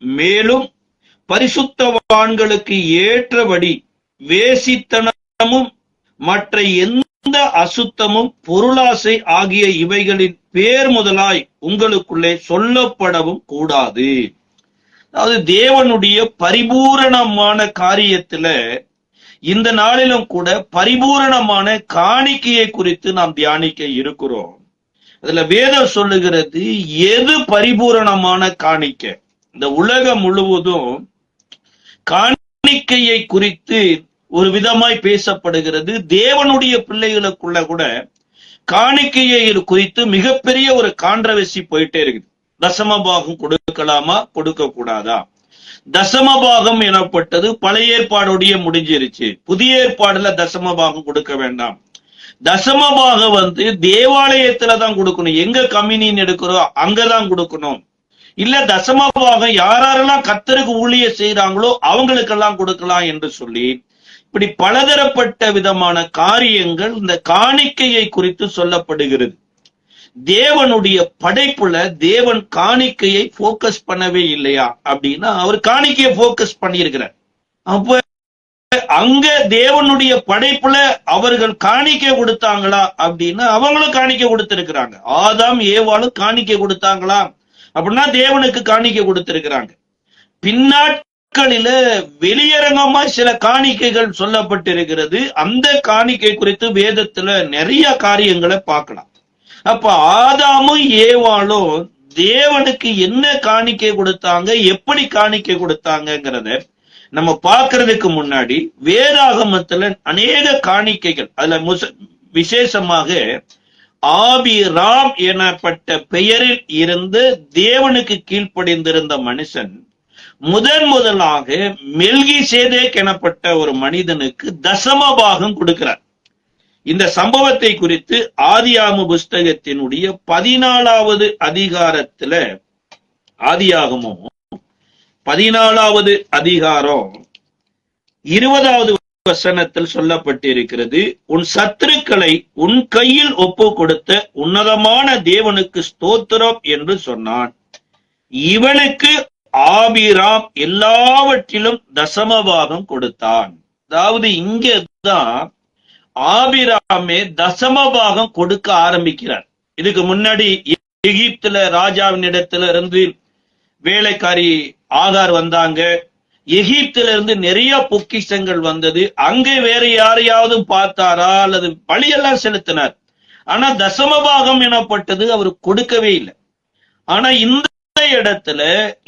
மேலும் பரிசுத்தவான்களுக்கு ஏற்றபடி வேசித்தனமும் மற்ற எந்த அசுத்தமும் பொருளாசை ஆகிய இவைகளின் பேர் முதலாய் உங்களுக்குள்ளே சொல்லப்படவும் கூடாது. அதாவது தேவனுடைய பரிபூரணமான காரியத்துல இந்த நாளிலும் கூட பரிபூரணமான காணிக்கையை குறித்து நாம் தியானிக்க இருக்கிறோம். அதுல வேதம் சொல்லுகிறது எது பரிபூரணமான காணிக்கை. இந்த உலகம் முழுவதும் காணிக்கையை குறித்து ஒரு விதமாய் பேசப்படுகிறது. தேவனுடைய பிள்ளைகளுக்குள்ள கூட காணிக்கையை குறித்து மிகப்பெரிய ஒரு கான்ட்ரவர்சி போயிட்டே இருக்குது. தசமபாகம் கொடுக்கலாமா கொடுக்க கூடாதா? தசமபாகம் எனப்பட்டது பழைய ஏற்பாடுடைய முடிஞ்சிருச்சு. புதிய ஏற்பாடுல தசமபாகம் கொடுக்க வேண்டாம். தசமபாகம் தேவாலயத்துலதான் கொடுக்கணும். எங்க கம்யூனியன் எடுக்கிறோம் அங்கதான் கொடுக்கணும். இல்ல தசமபாகம் யாரெல்லாம் கர்த்தருக்கு ஊழியம் செய்யறாங்களோ அவங்களுக்கெல்லாம் கொடுக்கலாம் என்று சொல்லி இப்படி பலதரப்பட்ட விதமான காரியங்கள் இந்த காணிக்கையை குறித்து சொல்லப்படுகிறது. தேவனுடைய படைப்புல தேவன் காணிக்கையை போக்கஸ் பண்ணவே இல்லையா அப்படின்னா அவர் காணிக்கையை போக்கஸ் பண்ணியிருக்கிறார். அப்ப அங்க தேவனுடைய படைப்புல அவர்கள் காணிக்கை கொடுத்தாங்களா அப்படின்னா அவங்களும் காணிக்கை கொடுத்திருக்கிறாங்க. ஆதாம் ஏவாளும் காணிக்கை கொடுத்தாங்களா அப்படின்னா தேவனுக்கு காணிக்கை கொடுத்திருக்கிறாங்க. பின்னாட்களில வெளியரங்கமா சில காணிக்கைகள் சொல்லப்பட்டிருக்கிறது. அந்த காணிக்கை குறித்து வேதத்துல நிறைய காரியங்களை பார்க்கலாம். அப்ப ஆதாமும் ஏவாளும் தேவனுக்கு என்ன காணிக்கை கொடுத்தாங்க, எப்படி காணிக்கை கொடுத்தாங்கிறத நம்ம பார்க்கறதுக்கு முன்னாடி வேதாகமத்துல அநேக காணிக்கைகள், அதுல விசேஷமாக ஆபிராம் எனப்பட்ட பெயரில் இருந்து தேவனுக்கு கீழ்ப்படிந்திருந்த மனுஷன் முதலாக மெல்கிசேதேக் எனப்பட்ட ஒரு மனிதனுக்கு தசமபாகம் கொடுக்கிறார். இந்த சம்பவத்தை குறித்து ஆதியாகம புஸ்தகத்தினுடைய 14வது அதிகாரத்துல, ஆதியாகமம் 14வது அதிகாரம் 20வது வசனத்தில் சொல்லப்பட்டிருக்கிறது, உன் சத்துருக்களை உன் கையில் ஒப்பு கொடுத்த உன்னதமான தேவனுக்கு ஸ்தோத்திரம் என்று சொன்னான். இவனுக்கு ஆபிராம் எல்லாவற்றிலும் தசமபாகம் கொடுத்தான். அதாவது இங்கதான் ஆபிராமே தசமபாகம் கொடுக்க ஆரம்பிக்கிறார். இதுக்கு முன்னாடி எகிப்துல ராஜாவின் இடத்துல இருந்து வேலைக்காரி ஆகார் வந்தாங்க. எகிப்துல இருந்து நிறைய பொக்கிஷங்கள் வந்தது. அங்கே வேற யாரையாவது பார்த்தாரா அல்லது பலியெல்லாம் செலுத்தினார். ஆனா தசமபாகம் எனப்பட்டது அவர் கொடுக்கவே இல்லை. ஆனா இந்த இடத்துல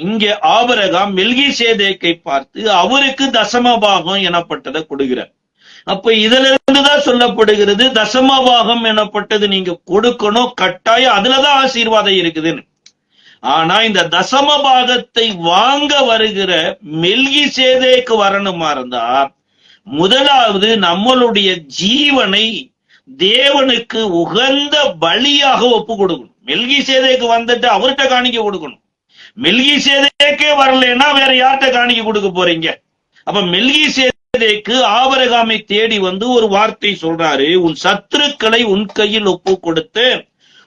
இங்க ஆபிரகாம் மெல்கிசேதேக்கை பார்த்து அவருக்கு தசமபாகம் எனப்பட்டதை கொடுக்கிறார். அப்ப இதுல இருந்துதான் சொல்லப்படுகிறது தசமபாகம் எனப்பட்டது நீங்க கொடுக்கணும் கட்டாயம், அதுலதான் ஆசீர்வாதம் இருக்குதுன்னு. ஆனா இந்த தசமபாகத்தை வாங்க வருகிற மெல்கிசேதேக்கு வரணுமா இருந்தா முதலாவது நம்மளுடைய ஜீவனை தேவனுக்கு உகந்த பலியாக ஒப்பு கொடுக்கணும். மெல்கிசேதேக்கு வந்துட்டு அவர்கிட்ட காணிக்க கொடுக்கணும். மெல்கிசேதேக்கே வரலன்னா வேற யார்கிட்ட காணிக்க கொடுக்க போறீங்க? அப்ப மெல்கிசேதேக்கு ஆபிரகாமை தேடி வந்து ஒரு வார்த்தை சொல்றாரு, உன் சத்துருக்களை உன் கையில் ஒப்பு கொடுத்து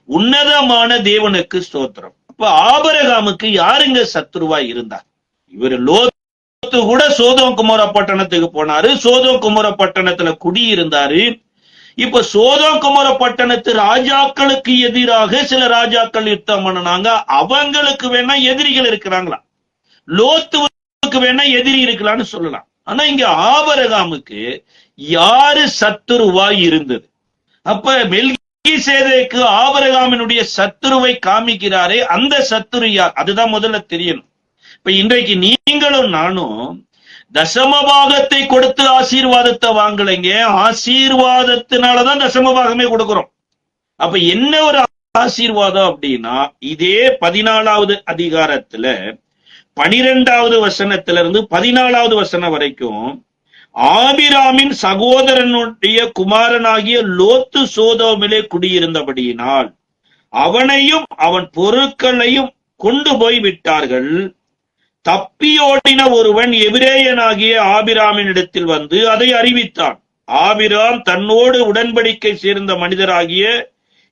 உன்னதமான தேவனுக்கு ஸ்தோத்திரம். அப்ப ஆபிரகாமுக்கு யாருங்க சத்துருவாய் இருந்தார்? இவர் லோத்து கூட சோதோம் குமோரா பட்டணத்துக்கு போனாரு. சோதோம் குமோரா பட்டணத்துல குடியிருந்தாரு. இப்ப சோதோம் குமோரா பட்டணத்து ராஜாக்களுக்கு எதிராக சில ராஜாக்கள் யுத்தம் பண்ணனாங்க. அவங்களுக்கு வேணா எதிரிகள் இருக்கிறாங்களா, லோத்துவுக்கு வேணா எதிரி இருக்கலாம்னு சொல்லலாம். ஆனா இங்க ஆபிரகாமுக்கு யாரு சத்துருவாய் இருந்தது? அப்ப மெல்கிசேதேக்கு ஆபிரகாமினுடைய சத்துருவை காமிக்கிறாரே, அந்த சத்துரு யார்? அதுதான் முதல்ல தெரியணும். இப்ப இன்றைக்கு நீங்களும் நானும் தசமபாகத்தை கொடுத்து ஆசீர்வாதத்தை வாங்கலைங்க, ஆசீர்வாதத்தினாலதான் தசமபாகமே கொடுக்கிறோம். அப்ப என்ன ஒரு ஆசீர்வாதம் அப்படின்னா, இதே 14வது அதிகாரத்துல 12வது வசனத்திலிருந்து 14வது வசனம் வரைக்கும் ஆபிராமின் சகோதரனுடைய குமாரனாகிய லோத்து சோதோமிலே குடியிருந்தபடியினால் அவனையும் அவன் பொருட்களையும் கொண்டு போய் விட்டார்கள். தப்பியோடின ஒருவன் எபிரேயனாகிய ஆபிராமின் இடத்தில் வந்து அதை அறிவித்தான். ஆபிராம் தன்னோடு உடன்படிக்கை சேர்ந்த மனிதராகிய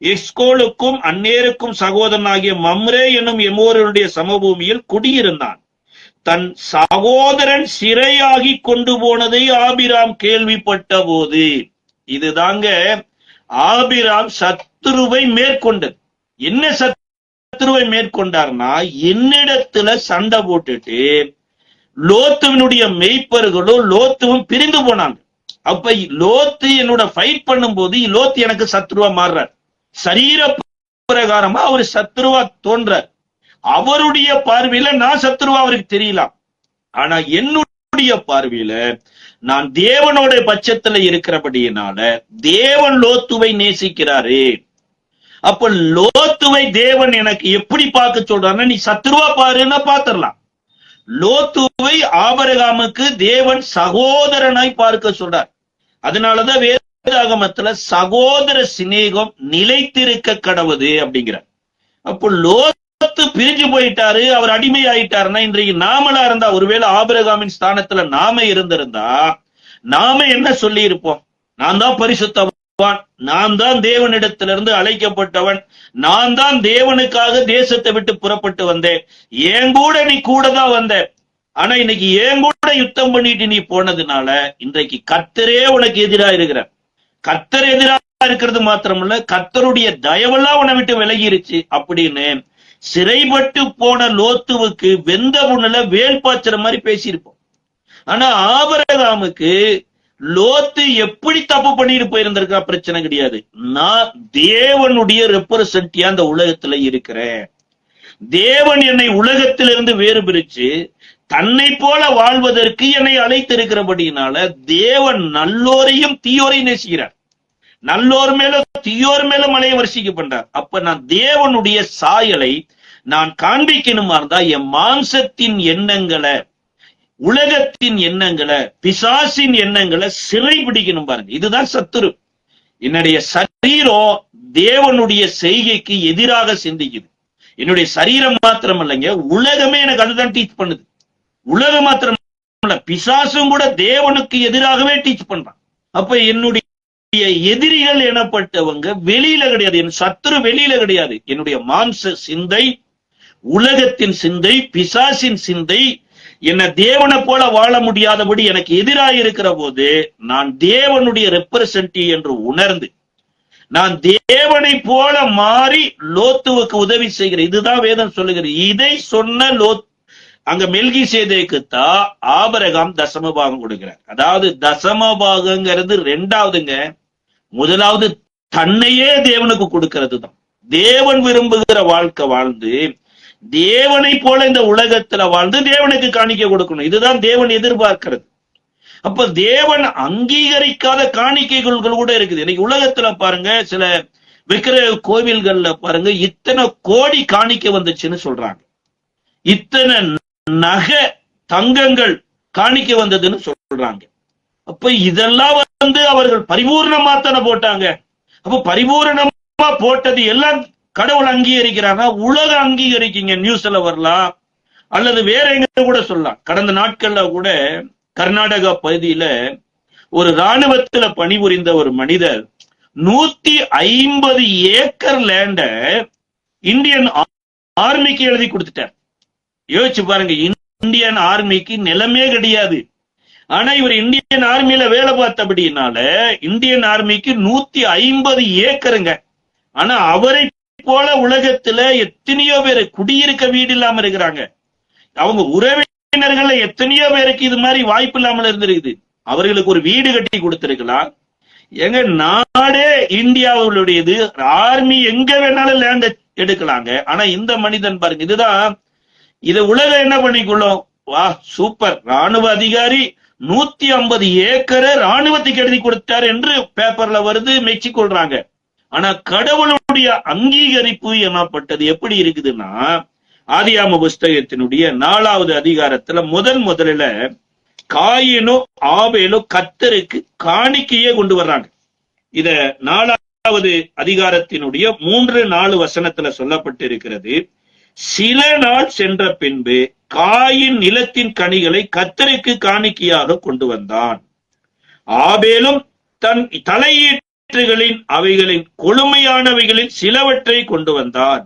எஸ்கோலுக்கும் அந்நேருக்கும் சகோதரனாகிய மம்ரே என்னும் எமோருடைய சமபூமியில் குடியிருந்தான். தன் சகோதரன் சிறையாகி கொண்டு போனதை ஆபிராம் கேள்விப்பட்ட போது, இதுதாங்க ஆபிராம் சத்துருவை மேற்கொண்டது. என்ன சத்துருவை மேற்கொண்டார்னா, என்னிடத்துல சண்டை போட்டுட்டு லோத்துவினுடைய மெய்ப்பர்களும் லோத்துவும் பிரிந்து போனாங்க. அப்ப லோத்து என்னோட ஃபைட் பண்ணும் போது லோத்து எனக்கு சத்ருவா மாறுறார். சரீர பிரகாரமா அவர் சத்ருவா தோன்றார். அவருடைய பார்வையில நான் சத்ருவா அவருக்கு தெரியலாம். ஆனா என்னுடைய பார்வையில நான் தேவனோட பட்சத்துல இருக்கிறபடியினால தேவன் லோத்துவை நேசிக்கிறாரு. அப்ப லோத்துவை தேவன் எனக்கு எப்படி பார்க்க சொல்றாருன்னா, நீ சத்ருவா பாருன்னா பாத்திரலாம். லோத்துவை ஆபிரகாமுக்கு தேவன் சகோதரனாய் பார்க்க சொல்றார். அதனாலதான் வேதாகமத்துல சகோதர சிநேகம் நிலைத்திருக்க கடவுது அப்படிங்கிறார். அப்போ லோத்து பிரிஞ்சு போயிட்டாரு, அவர் அடிமை ஆயிட்டாருன்னா, இன்றைக்கு நாமளா இருந்தா, ஒருவேளை ஆபிரகாமின் ஸ்தானத்துல நாம இருந்திருந்தா நாம என்ன சொல்லி இருப்போம்? நான் தான் பரிசுத்தவான், நான் தான் தேவனிடத்திலிருந்து அழைக்கப்பட்டவன், நான் தான் தேவனுக்காக தேசத்தை விட்டு புறப்பட்டு வந்தேன், என் கூட நீ கூட தான் வந்த, ஆனா இன்னைக்கு என் கூட யுத்தம் பண்ணிட்டு நீ போனதுனால இன்றைக்கு கர்த்தரே உனக்கு எதிராக இருக்கிறார். கர்த்தர் எதிராக இருக்கிறது மாத்திரமல்ல, கர்த்தருடைய தயவெல்லாம் உன்னை விட்டு விலகிருச்சு அப்படின்னு சிறைப்பட்டு போன லோத்துவுக்கு வெந்த புண்ணுல வேல் பாய்ச்சற மாதிரி பேசியிருப்போம். ஆனா ஆபிரகாமுக்கு லோத்து எப்படி தப்பு பண்ணிட்டு போயிருந்திருக்கா பிரச்சனை கிடையாது. நான் தேவனுடைய ரெப்ரசன்டியா அந்த உலகத்துல இருக்கிறேன். தேவன் என்னை உலகத்திலிருந்து வேறு பிரிச்சு தன்னை போல வாழ்வதற்கு என்னை அழைத்திருக்கிறபடினால தேவன் நல்லோரையும் தீயோரையும் நேசிக்கிறார். நல்லோர் மேல தீயோர் மேல மலையை வரிசைக்கு பண்றார். அப்ப நான் தேவனுடைய சாயலை நான் காண்பிக்கணுமா இருந்தா என் மாம்சத்தின் எண்ணங்களை, உலகத்தின் எண்ணங்களை, பிசாசின் எண்ணங்களை சிறை பிடிக்கணும் பாருங்க. இதுதான் சத்துரு. என்னுடைய சரீரம் தேவனுடைய செய்கைக்கு எதிராக சிந்திக்குது. என்னுடைய சரீரம் மாத்திரம் இல்லைங்க, உலகமே எனக்கு அதுதான் டீச் பண்ணுது. உலகம் மாத்திரம் இல்ல, பிசாசும் கூட தேவனுக்கு எதிராகவே டீச் பண்றான். அப்ப என்னுடைய எதிரிகள் எனப்பட்டவங்க வெளியில கிடையாது, என் சத்துரு வெளியில கிடையாது. என்னுடைய மாம்ச சிந்தை, உலகத்தின் சிந்தை, பிசாசின் சிந்தை என்ன தேவனை போல வாழ முடியாதபடி எனக்கு எதிராக இருக்கிற போது நான் தேவனுடைய ரெப்ரசன்டேட்டிவ் என்று உணர்ந்து நான் தேவனை போல மாறி லோத்துவுக்கு உதவி செய்கிறேன். இதுதான் வேதம் சொல்லுகிறது. இதை சொன்ன லோத் அங்க மெல்கிசேதேக்குத்தான் ஆபிரகாம் தசமபாகம் கொடுக்கிறார். அதாவது தசமபாகங்கிறது ரெண்டாவதுங்க. முதலாவது தன்னையே தேவனுக்கு கொடுக்கிறது தான். தேவன் விரும்புகிற வாழ்க்கை வாழ்ந்து தேவனை போல இந்த உலகத்துல வாழ்ந்து தேவனுக்கு காணிக்கை கொடுக்கணும். இதுதான் தேவன் எதிர்பார்க்கிறது. அப்ப தேவன் அங்கீகரிக்காத காணிக்கைகள் கூட இருக்குது. இன்னைக்கு உலகத்துல பாருங்க, சில விக்கிர கோவில்கள்ல பாருங்க, இத்தனை கோடி காணிக்கை வந்துச்சுன்னு சொல்றாங்க. இத்தனை நகை தங்கங்கள் காணிக்கை வந்ததுன்னு சொல்றாங்க. அப்ப இதெல்லாம் அவர்கள் பரிபூர்ணமா தானே போட்டாங்க. அப்ப பரிபூர்ணமா போட்டது எல்லாம் கடவுள் அங்கீகரிக்கிறாங்க, உலகம் அங்கீகரிக்கீங்க. நியூஸ்ல வரலாம் அல்லது வேற எங்க கூட சொல்லலாம். கடந்த நாட்கள்ல கூட கர்நாடகா பகுதியில ஒரு இராணுவத்துல பணிபுரிந்த ஒரு மனிதர் 150 ஏக்கர் லேண்ட இந்தியன் ஆர்மிக்கு எழுதி கொடுத்துட்டார். யோசிச்சு பாருங்க, இந்தியன் ஆர்மிக்கு நிலமே கிடையாது. ஆனா இவர் இந்தியன் ஆர்மியில வேலை பார்த்தபடினால இந்தியன் ஆர்மிக்கு 150 ஏக்கருங்க. ஆனா அவரை போல உலகத்துல எத்தனையோ பேர் குடியிருக்க வீடு இல்லாம இருக்கிறாங்க. அவங்க உறவினர்கள் எத்தனையோ பேருக்கு இது மாதிரி வாய்ப்பு இல்லாமல் இருந்திருக்குது. அவர்களுக்கு ஒரு வீடு கட்டி கொடுத்திருக்கலாம். எங்க நாடே இந்தியாவுடையது, ஆர்மி எங்க வேணாலும் லேண்ட் எடுக்கலாங்க. ஆனா இந்த மனிதன் பாருங்க, இதுதான் இதை உலகம் என்ன பண்ணிக்கொள்ளும். வா சூப்பர், ராணுவ அதிகாரி 150 ஏக்கரை ராணுவத்துக்கு எழுதி கொடுத்தார் என்று பேப்பர்ல வருது, மெச்சிக்கொள்றாங்க. ஆனா கடவுளுடைய அங்கீகரிப்பு என்னப்பட்டது எப்படி இருக்குதுன்னா, ஆதியாம புஸ்தகத்தினுடைய 4வது அதிகாரத்துல முதல்ல காயினோ ஆபேலோ கர்த்தருக்கு காணிக்கையே கொண்டு வர்றாங்க. இத 4வது அதிகாரத்தினுடைய 3-4 வசனத்துல சொல்லப்பட்டு இருக்கிறது. சில நாள் சென்ற பின்பு காயின் நிலத்தின் கனிகளை கர்த்தருக்கு காணிக்கையாக கொண்டு வந்தான். ஆபேலும் தன் தலையீற்றுகளின் அவைகளின் கொழுமையானவைகளில் சிலவற்றை கொண்டு வந்தான்.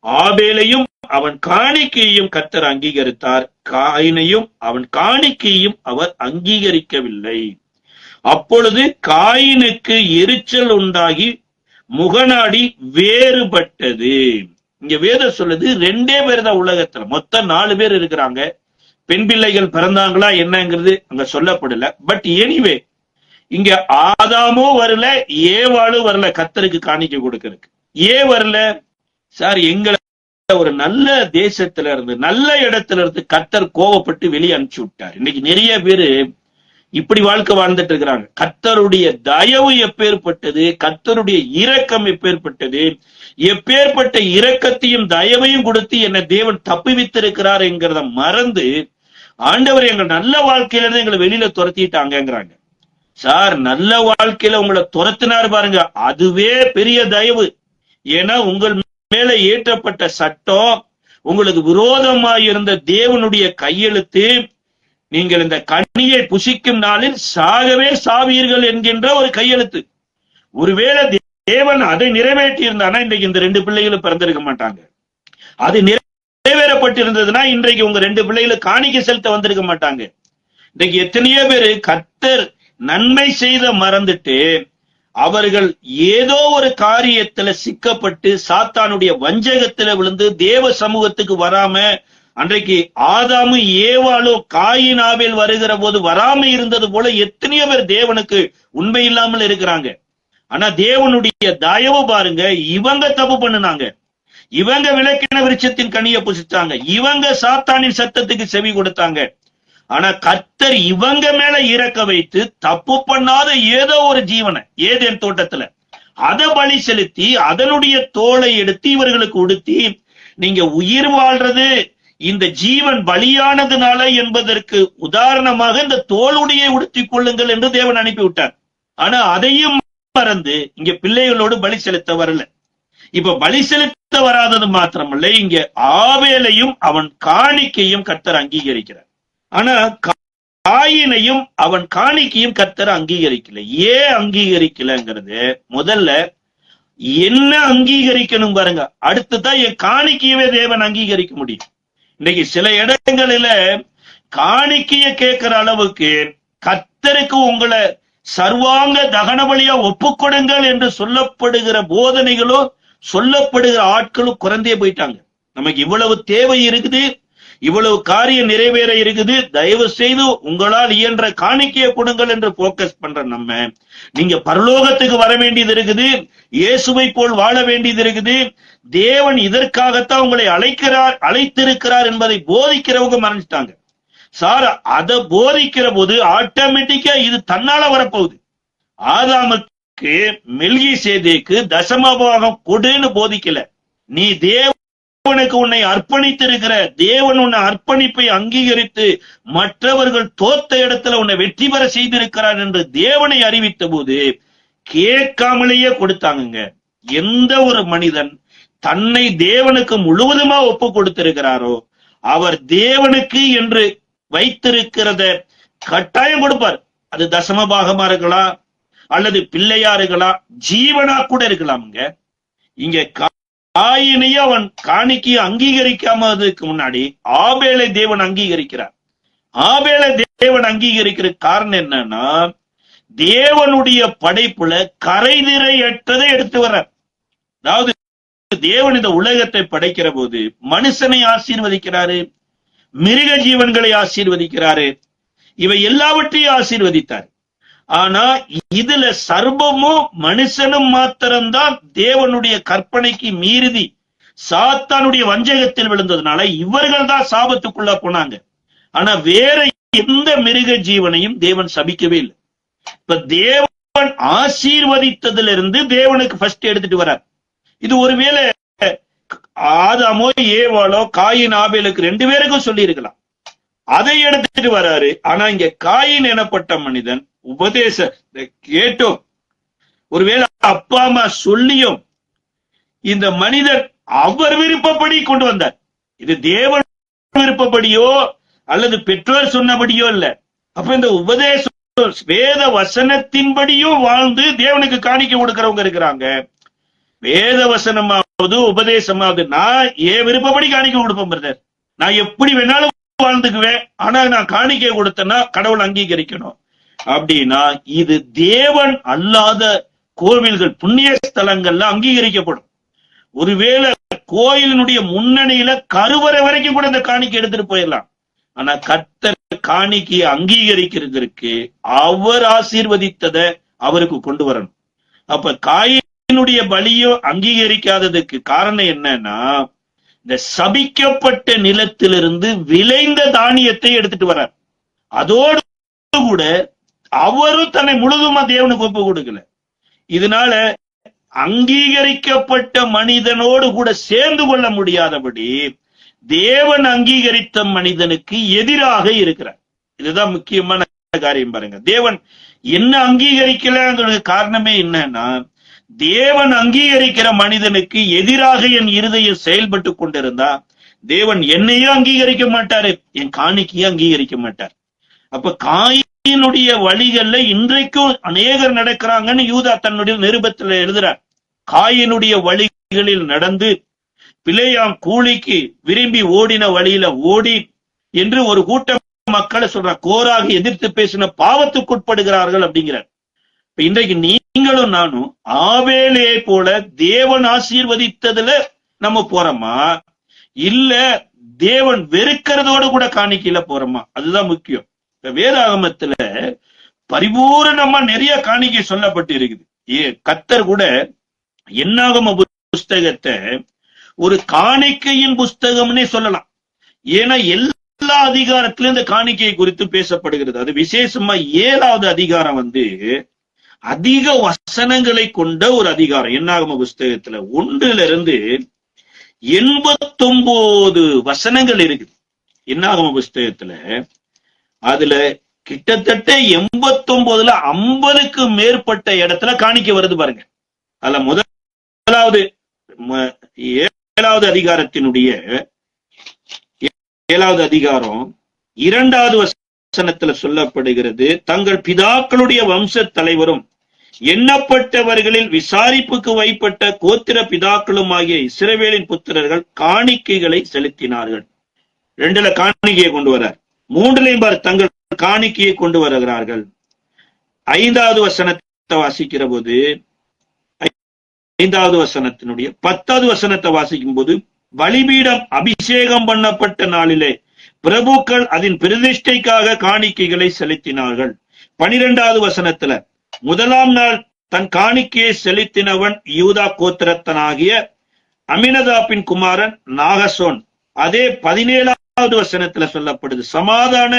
ஆபேலையும் அவன் காணிக்கையும் கர்த்தர் அங்கீகரித்தார், காயினையும் அவன் காணிக்கையும் அவர் அங்கீகரிக்கவில்லை. அப்பொழுது காயினுக்கு எரிச்சல் உண்டாகி முகநாடி வேறுபட்டது. இங்க வேதம் சொல்லுது 2 பேர் தான் உலகத்துல, மொத்தம் 4 பேர் இருக்கிறாங்க. பெண் பிள்ளைகள் பிறந்தாங்களா என்னங்கிறது அங்க சொல்லப்படல. பட் எனிவே இங்க ஆதாமும் வரல, ஏவாளும் வரல கர்த்தருக்கு காணிக்கை கொடுக்கறதுக்கு. ஏன் வரல? சார், எங்களை ஒரு நல்ல தேசத்துல இருந்து நல்ல இடத்துல இருந்து கர்த்தர் கோவப்பட்டு வெளியே அனுப்பிச்சு விட்டார். இன்னைக்கு நிறைய பேரு இப்படி வாழ்க்கை வாழ்ந்துட்டு இருக்கிறாங்க. கர்த்தருடைய தயவு எப்பேற்பட்டது, கர்த்தருடைய இரக்கம் எப்பேற்பட்டது, எப்பேற்பட்ட இரக்கத்தையும் தயவையும் கொடுத்து என்னை தேவன் தப்புவித்திருக்கிறார் என்கிறத மறந்து ஆண்டவர் எங்க நல்ல வாழ்க்கையில இருந்து எங்களை வெளியில துரத்திட்டாங்கிறாங்க. சார், நல்ல வாழ்க்கையில உங்களை துரத்தினார் பாருங்க, அதுவே பெரிய தயவு. ஏன்னா உங்கள் மேல ஏற்றப்பட்ட சட்டம், உங்களுக்கு விரோதமாய் இருந்த தேவனுடைய கையெழுத்து, நீங்கள் இந்த கனியை புசிக்கும் நாளில் சாகவே சாவீர்கள் என்கின்ற ஒரு கையெழுத்து. ஒருவேளை தேவன் அதை நிறைவேற்றி இருந்தானா இன்றைக்கு இந்த 2 பிள்ளைகளும் பிறந்திருக்க மாட்டாங்க. அது நிறைவேறப்பட்டிருந்ததுன்னா இன்றைக்கு உங்க 2 பிள்ளைகளும் காணிக்கை செலுத்த வந்திருக்க மாட்டாங்க. இன்றைக்கு எத்தனையோ பேரு கர்த்தர் நன்மை செய்த மறந்துட்டு அவர்கள் ஏதோ ஒரு காரியத்துல சிக்கப்பட்டு சாத்தானுடைய வஞ்சகத்துல விழுந்து தேவ சமூகத்துக்கு வராம, அன்றைக்கு ஆதாமும் ஏவாளும் காயின் ஆபேல் வருகிற போது வராம இருந்தது போல எத்தனையோ பேர் தேவனுக்கு உண்மை இல்லாமல் இருக்கிறாங்க. ஆனா தேவனுடைய தயவு பாருங்க, இவங்க தப்பு பண்ணுனாங்க, இவங்க விளக்கின விருட்சத்தின் கனியை புசித்தாங்க, இவங்க சாத்தானின் சத்தத்துக்கு செவி கொடுத்தாங்க. ஆனா கர்த்தர் இவங்க மேல இறக்க வைத்து தப்பு பண்ணாத ஏதோ ஒரு ஜீவனை ஏதேன் தோட்டத்துல அதை பலி செலுத்தி அதனுடைய தோலை எடுத்து இவர்களுக்கு உடுத்தி, நீங்க உயிர் வாழ்றது இந்த ஜீவன் பலியானதுனால என்பதற்கு உதாரணமாக இந்த தோளுடைய உடுத்தி கொள்ளுங்கள் என்று தேவன் அனுப்பி விட்டார். ஆனா அதையும் மறந்து இங்க பிள்ளைகளோடு பலி செலுத்த வரல. இப்ப பலி செலுத்த வராதது மாத்திரமல்ல, இங்க ஆபேலையும் அவன் காணிக்கையும் கர்த்தர் அங்கீகரிக்கிறார். ஆனா காயினையும் அவன் காணிக்கையும் கர்த்தர் அங்கீகரிக்கல. ஏன் அங்கீகரிக்கலங்கிறது முதல்ல என்ன அங்கீகரிக்கணும் பாருங்க, அடுத்துதான் என் காணிக்கையவே தேவன் அங்கீகரிக்க முடியும். இன்னைக்கு சில இடங்களில காணிக்கைய கேட்கிற அளவுக்கு கர்த்தருக்கு உங்களை சர்வாங்க தகன பலியா ஒப்புக்கொடுங்கள் என்று சொல்லப்படுகிற போதனைகளோ சொல்லப்படுகிற ஆட்களும் குறைந்தே போயிட்டாங்க. நமக்கு இவ்வளவு தேவை இருக்குது, இவ்வளவு காரியம் நிறைவேற இருக்குது, தயவு செய்து உங்களால் இயன்ற காணிக்கையை கொடுங்கள் என்று போக்கஸ் பண்ற நம்ம, நீங்க பரலோகத்துக்கு வர வேண்டியது இருக்குது, இயேசுவை போல் வாழ வேண்டியது இருக்குது, தேவன் இதற்காகத்தான் உங்களை அழைத்திருக்கிறார் என்பதை போதிக்கிறவங்க மறைஞ்சிட்டாங்க. சார், அதை போதிக்கிற போது ஆட்டோமேட்டிக்கா இது தன்னால வரப்போகுது. ஆதாமுக்கு மெல்கிசேதேக்கு தசமபாகம் கொடுன்னு போதிக்கல, நீ தேவனுக்கு உன்னை அர்ப்பணித்திருக்கிற, தேவன் உன்னை அர்ப்பணிப்பை அங்கீகரித்து மற்றவர்கள் தோத்த இடத்துல உன்னை வெற்றி பெற செய்திருக்கிறார் என்று தேவனை அறிவித்த போது கேட்காமலேயே கொடுத்தாங்க. எந்த ஒரு மனிதன் தன்னை தேவனுக்கு முழுவதுமா ஒப்பு கொடுத்திருக்கிறாரோ அவர் தேவனுக்கு என்று வைத்திருக்கிறத கட்டாயம் கொடுப்பார். அது தசமபாகமா இருக்கலாம், அல்லது பிள்ளையா இருக்கலாம், ஜீவனா கூட இருக்கலாம்ங்க. இங்க காயினையும் அவன் காணிக்கையை அங்கீகரிக்காமதுக்கு முன்னாடி ஆபேலை தேவன் அங்கீகரிக்கிறார். ஆபேலை தேவன் அங்கீகரிக்கிற காரணம் என்னன்னா, தேவனுடைய படைப்புல கரைதிரையற்றதை எடுத்து வர. அதாவது தேவன் இந்த உலகத்தை படைக்கிற போது மனுஷனை ஆசீர்வதிக்கிறாரு, மிருக ஜீவன்களை ஆசீர்வதிக்கிறாரு, இவை எல்லாவற்றையும் ஆசீர்வதித்தார். ஆனா இதுல சர்வமும் மனுஷனும் மாத்திரம்தான் தேவனுடைய கற்பனைக்கு மீறி சாத்தானுடைய வஞ்சகத்தில் விழுந்ததுனால இவர்கள் தான் சாபத்துக்குள்ள போனாங்க. ஆனா வேற எந்த மிருக ஜீவனையும் தேவன் சபிக்கவே இல்லை. இப்ப தேவன் ஆசீர்வதித்ததிலிருந்து தேவனுக்கு ஃபர்ஸ்ட் எடுத்துட்டு வரார். இது ஒருவேளை ஆதாமோ ஏவாளோ காயின் ஆபேலுக்கு 2 பேருக்கும் சொல்லி இருக்கலாம், அதை எடுத்துட்டு வராரு. ஆனா இங்க காயின் எனப்பட்ட மனிதன் உபதேசத்தை கேட்டோம், ஒருவேளை அப்பா அம்மா சொல்லியும் இந்த மனிதர் அவர் விருப்பப்படி கொண்டு வந்தார். இது தேவன் விருப்பப்படியோ அல்லது பெற்றோர் சொன்னபடியோ இல்ல. அப்ப இந்த உபதேசம் வேத வசனத்தின்படியும் வாழ்ந்து தேவனுக்கு காணிக்கை கொடுக்கிறவங்க இருக்கிறாங்க. வேத வசனமா உபதேசமாவது நான் என் விருப்பப்படி காணிக்கை கொடுப்பேன் பிரதர். நான் எப்படி வேணாலும் வாழ்ந்துக்குவேன், ஆனா நான் காணிக்கை கொடுத்தேன்னா கடவுள் அங்கீகரிக்கணும் அப்படின்னா இது தேவன் அல்லாத கோவில்கள் புண்ணிய ஸ்தலங்கள்ல அங்கீகரிக்கப்படும். ஒருவேளை கோயிலினுடைய முன்னணியில கருவறை வரைக்கும் கூட இந்த காணிக்கை எடுத்துட்டு போயிடலாம். ஆனா கர்த்தர் காணிக்கையை அங்கீகரிக்கிறதுக்கு அவர் ஆசீர்வதித்ததை அவருக்கு கொண்டு வரணும். அப்ப காயினுடைய பலியும் அங்கீகரிக்காததுக்கு காரணம் என்னன்னா, இந்த சபிக்கப்பட்ட நிலத்திலிருந்து விளைந்த தானியத்தை எடுத்துட்டு வர்றார். அதோடு கூட அவரும் தன்னை முழுதுமா தேவனுக்கு ஒப்பு கொடுக்கல. இதனால அங்கீகரிக்கப்பட்ட மனிதனோடு கூட சேர்ந்து கொள்ள முடியாதபடி தேவன் அங்கீகரித்த மனிதனுக்கு எதிராக இருக்கிறார். இதுதான் முக்கியமான காரியம். பாருங்க, தேவன் என்ன அங்கீகரிக்கலங்கிறது காரணமே என்னன்னா, தேவன் அங்கீகரிக்கிற மனிதனுக்கு எதிராக என் இருதயம் செயல்பட்டு கொண்டிருந்தா தேவன் என்னையும் அங்கீகரிக்க மாட்டாரு, என் காணிக்கையும் அங்கீகரிக்க மாட்டார். அப்ப காயினுடைய வழிகள்ல இன்றைக்கும் அநேகர் நடக்கிறாங்கன்னு யூதா தன்னுடைய நிருபத்துல எழுதுறார். காயினுடைய வழிகளில் நடந்து பிலேயாம் கூலிக்கு விரும்பி ஓடின வழியில ஓடி என்று ஒரு கூட்டம் மக்களை சொல்றார். கோராக எதிர்த்து பேசின பாவத்துக்குட்படுகிறார்கள் அப்படிங்கிறார். இன்றைக்கு நீங்களும் நானும் ஆவேலையை போல தேவன் ஆசீர்வதித்ததுல நம்ம போறோமா, இல்ல தேவன் வெறுக்கிறதோடு கூட காணிக்கையில போறோமா? அதுதான் முக்கியம். இப்ப வேதாகமத்துல பரிபூரணமா நிறைய காணிக்கை சொல்லப்பட்டு இருக்குது. கர்த்தர் கூட என்னாகம புஸ்தகத்தை ஒரு காணிக்கையின் புஸ்தகம்னே சொல்லலாம். ஏன்னா எல்லா அதிகாரத்திலும் இந்த காணிக்கை குறித்து பேசப்படுகிறது. அது விசேஷமா 7வது அதிகாரம் அதிக வசனங்களை கொண்ட ஒரு அதிகாரம். என்னாகம புஸ்தகத்துல 1 to 89 வசனங்கள் இருக்குது என்னாகம புஸ்தகத்துல. அதுல கிட்டத்தட்ட 89ல 50க்கு மேற்பட்ட இடத்துல காணிக்கை வருது பாருங்க. அதுல முதலாவது 7வது அதிகாரத்தினுடைய 7வது அதிகாரம் 2வது வசனத்துல சொல்லப்படுகிறது, தங்கள் பிதாக்களுடைய வம்ச தலைவரும் எண்ணப்பட்டவர்களில் விசாரிப்புக்கு வைப்பட்ட கோத்திர பிதாக்களும் ஆகிய இஸ்ரவேலின் புத்திரர்கள் காணிக்கைகளை செலுத்தினார்கள். 2ல காணிக்கையை கொண்டு வரார். 3லையும் பார் தங்கள் காணிக்கையை கொண்டு வருகிறார்கள். 5வது வசனத்தை வாசிக்கிற போது 5வது வசனத்தினுடைய 10வது வசனத்தை வாசிக்கும் போது, பலிபீடம் அபிஷேகம் பண்ணப்பட்ட நாளிலே பிரபுக்கள் அதன் பிரதிஷ்டைக்காக காணிக்கைகளை செலுத்தினார்கள். 12வது வசனத்துல, முதலாம் நாள் தன் காணிக்கையை செலுத்தினவன் யூதா கோத்திரத்தனாகிய அமினதாபின் குமாரன் நாகசோன். அதே 17வது வசனத்துல சொல்லப்படுது, சமாதான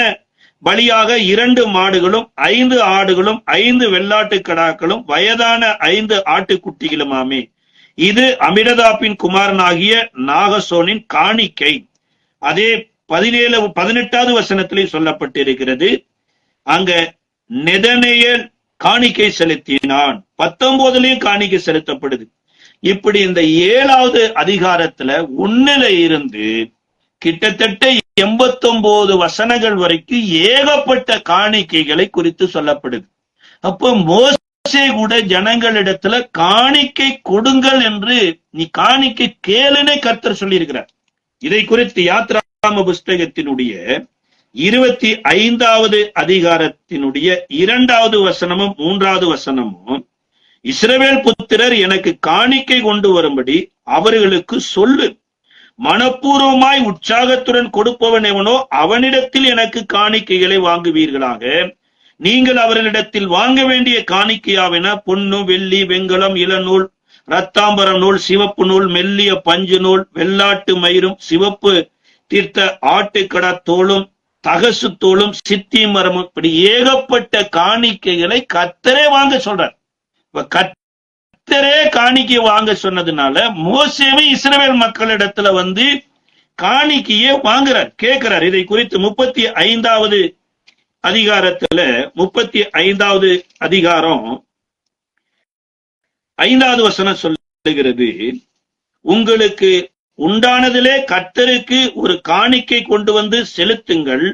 பலியாக 2 மாடுகளும் 5 ஆடுகளும் 5 வெள்ளாட்டு கடாக்களும் வயதான 5 ஆட்டுக்குட்டிகளுமாமே. இது அமினதாபின் குமாரனாகிய நாகசோனின் காணிக்கை. அதே 18வது வசனத்திலே சொல்லப்பட்டிருக்கிறது, அங்க நெதனேயேல் காணிக்கை செலுத்தினான். 19லயும் காணிக்கை செலுத்தப்படுது. இப்படி இந்த 7வது அதிகாரத்துல 1ல இருந்து கிட்டத்தட்ட 89 வசனங்கள் வரைக்கும் ஏகப்பட்ட காணிக்கைகளை குறித்து சொல்லப்படுது. அப்போ மோசே கூட ஜனங்களிடத்துல காணிக்கை கொடுங்கள் என்று, நீ காணிக்கை கேளுனே கர்த்தர் சொல்லி இருக்கிறார். இதை குறித்து யாத்ராகம புஸ்தகத்தினுடைய 25வது அதிகாரத்தினுடைய 2வது வசனமும் 3வது வசனமும், இஸ்ரவேல் புத்திரர் எனக்கு காணிக்கை கொண்டு வரும்படி அவர்களுக்கு சொல்லு, மனப்பூர்வமாய் உற்சாகத்துடன் கொடுப்பவன் எவனோ அவனிடத்தில் எனக்கு காணிக்கைகளை வாங்குவீர்களாக. நீங்கள் அவர்களிடத்தில் வாங்க வேண்டிய காணிக்கையாவென பொன்னு வெள்ளி வெண்கலம் இளநூல் இரத்தாம்பர நூல் சிவப்பு நூல் மெல்லிய பஞ்சு நூல் வெள்ளாட்டு மயிரும் சிவப்பு தீர்த்த ஆட்டுக்கடா தோளும் தகசு தோளும் சித்தி மரமும், இப்படி ஏகப்பட்ட காணிக்கைகளை கர்த்தரே வாங்க சொல்றார். இப்ப கர்த்தரே காணிக்கை வாங்க சொன்னதுனால மோசேவை இஸ்ரவேல் மக்களிடத்துல காணிக்கையை வாங்குறார், கேட்கிறார். இதை குறித்து 35வது அதிகாரத்துல 35வது அதிகாரம் 5வது வசனம் சொல்லுகிறது, உங்களுக்கு உண்டானதிலே கர்த்தருக்கு ஒரு காணிக்கை கொண்டு செலுத்துங்கள்,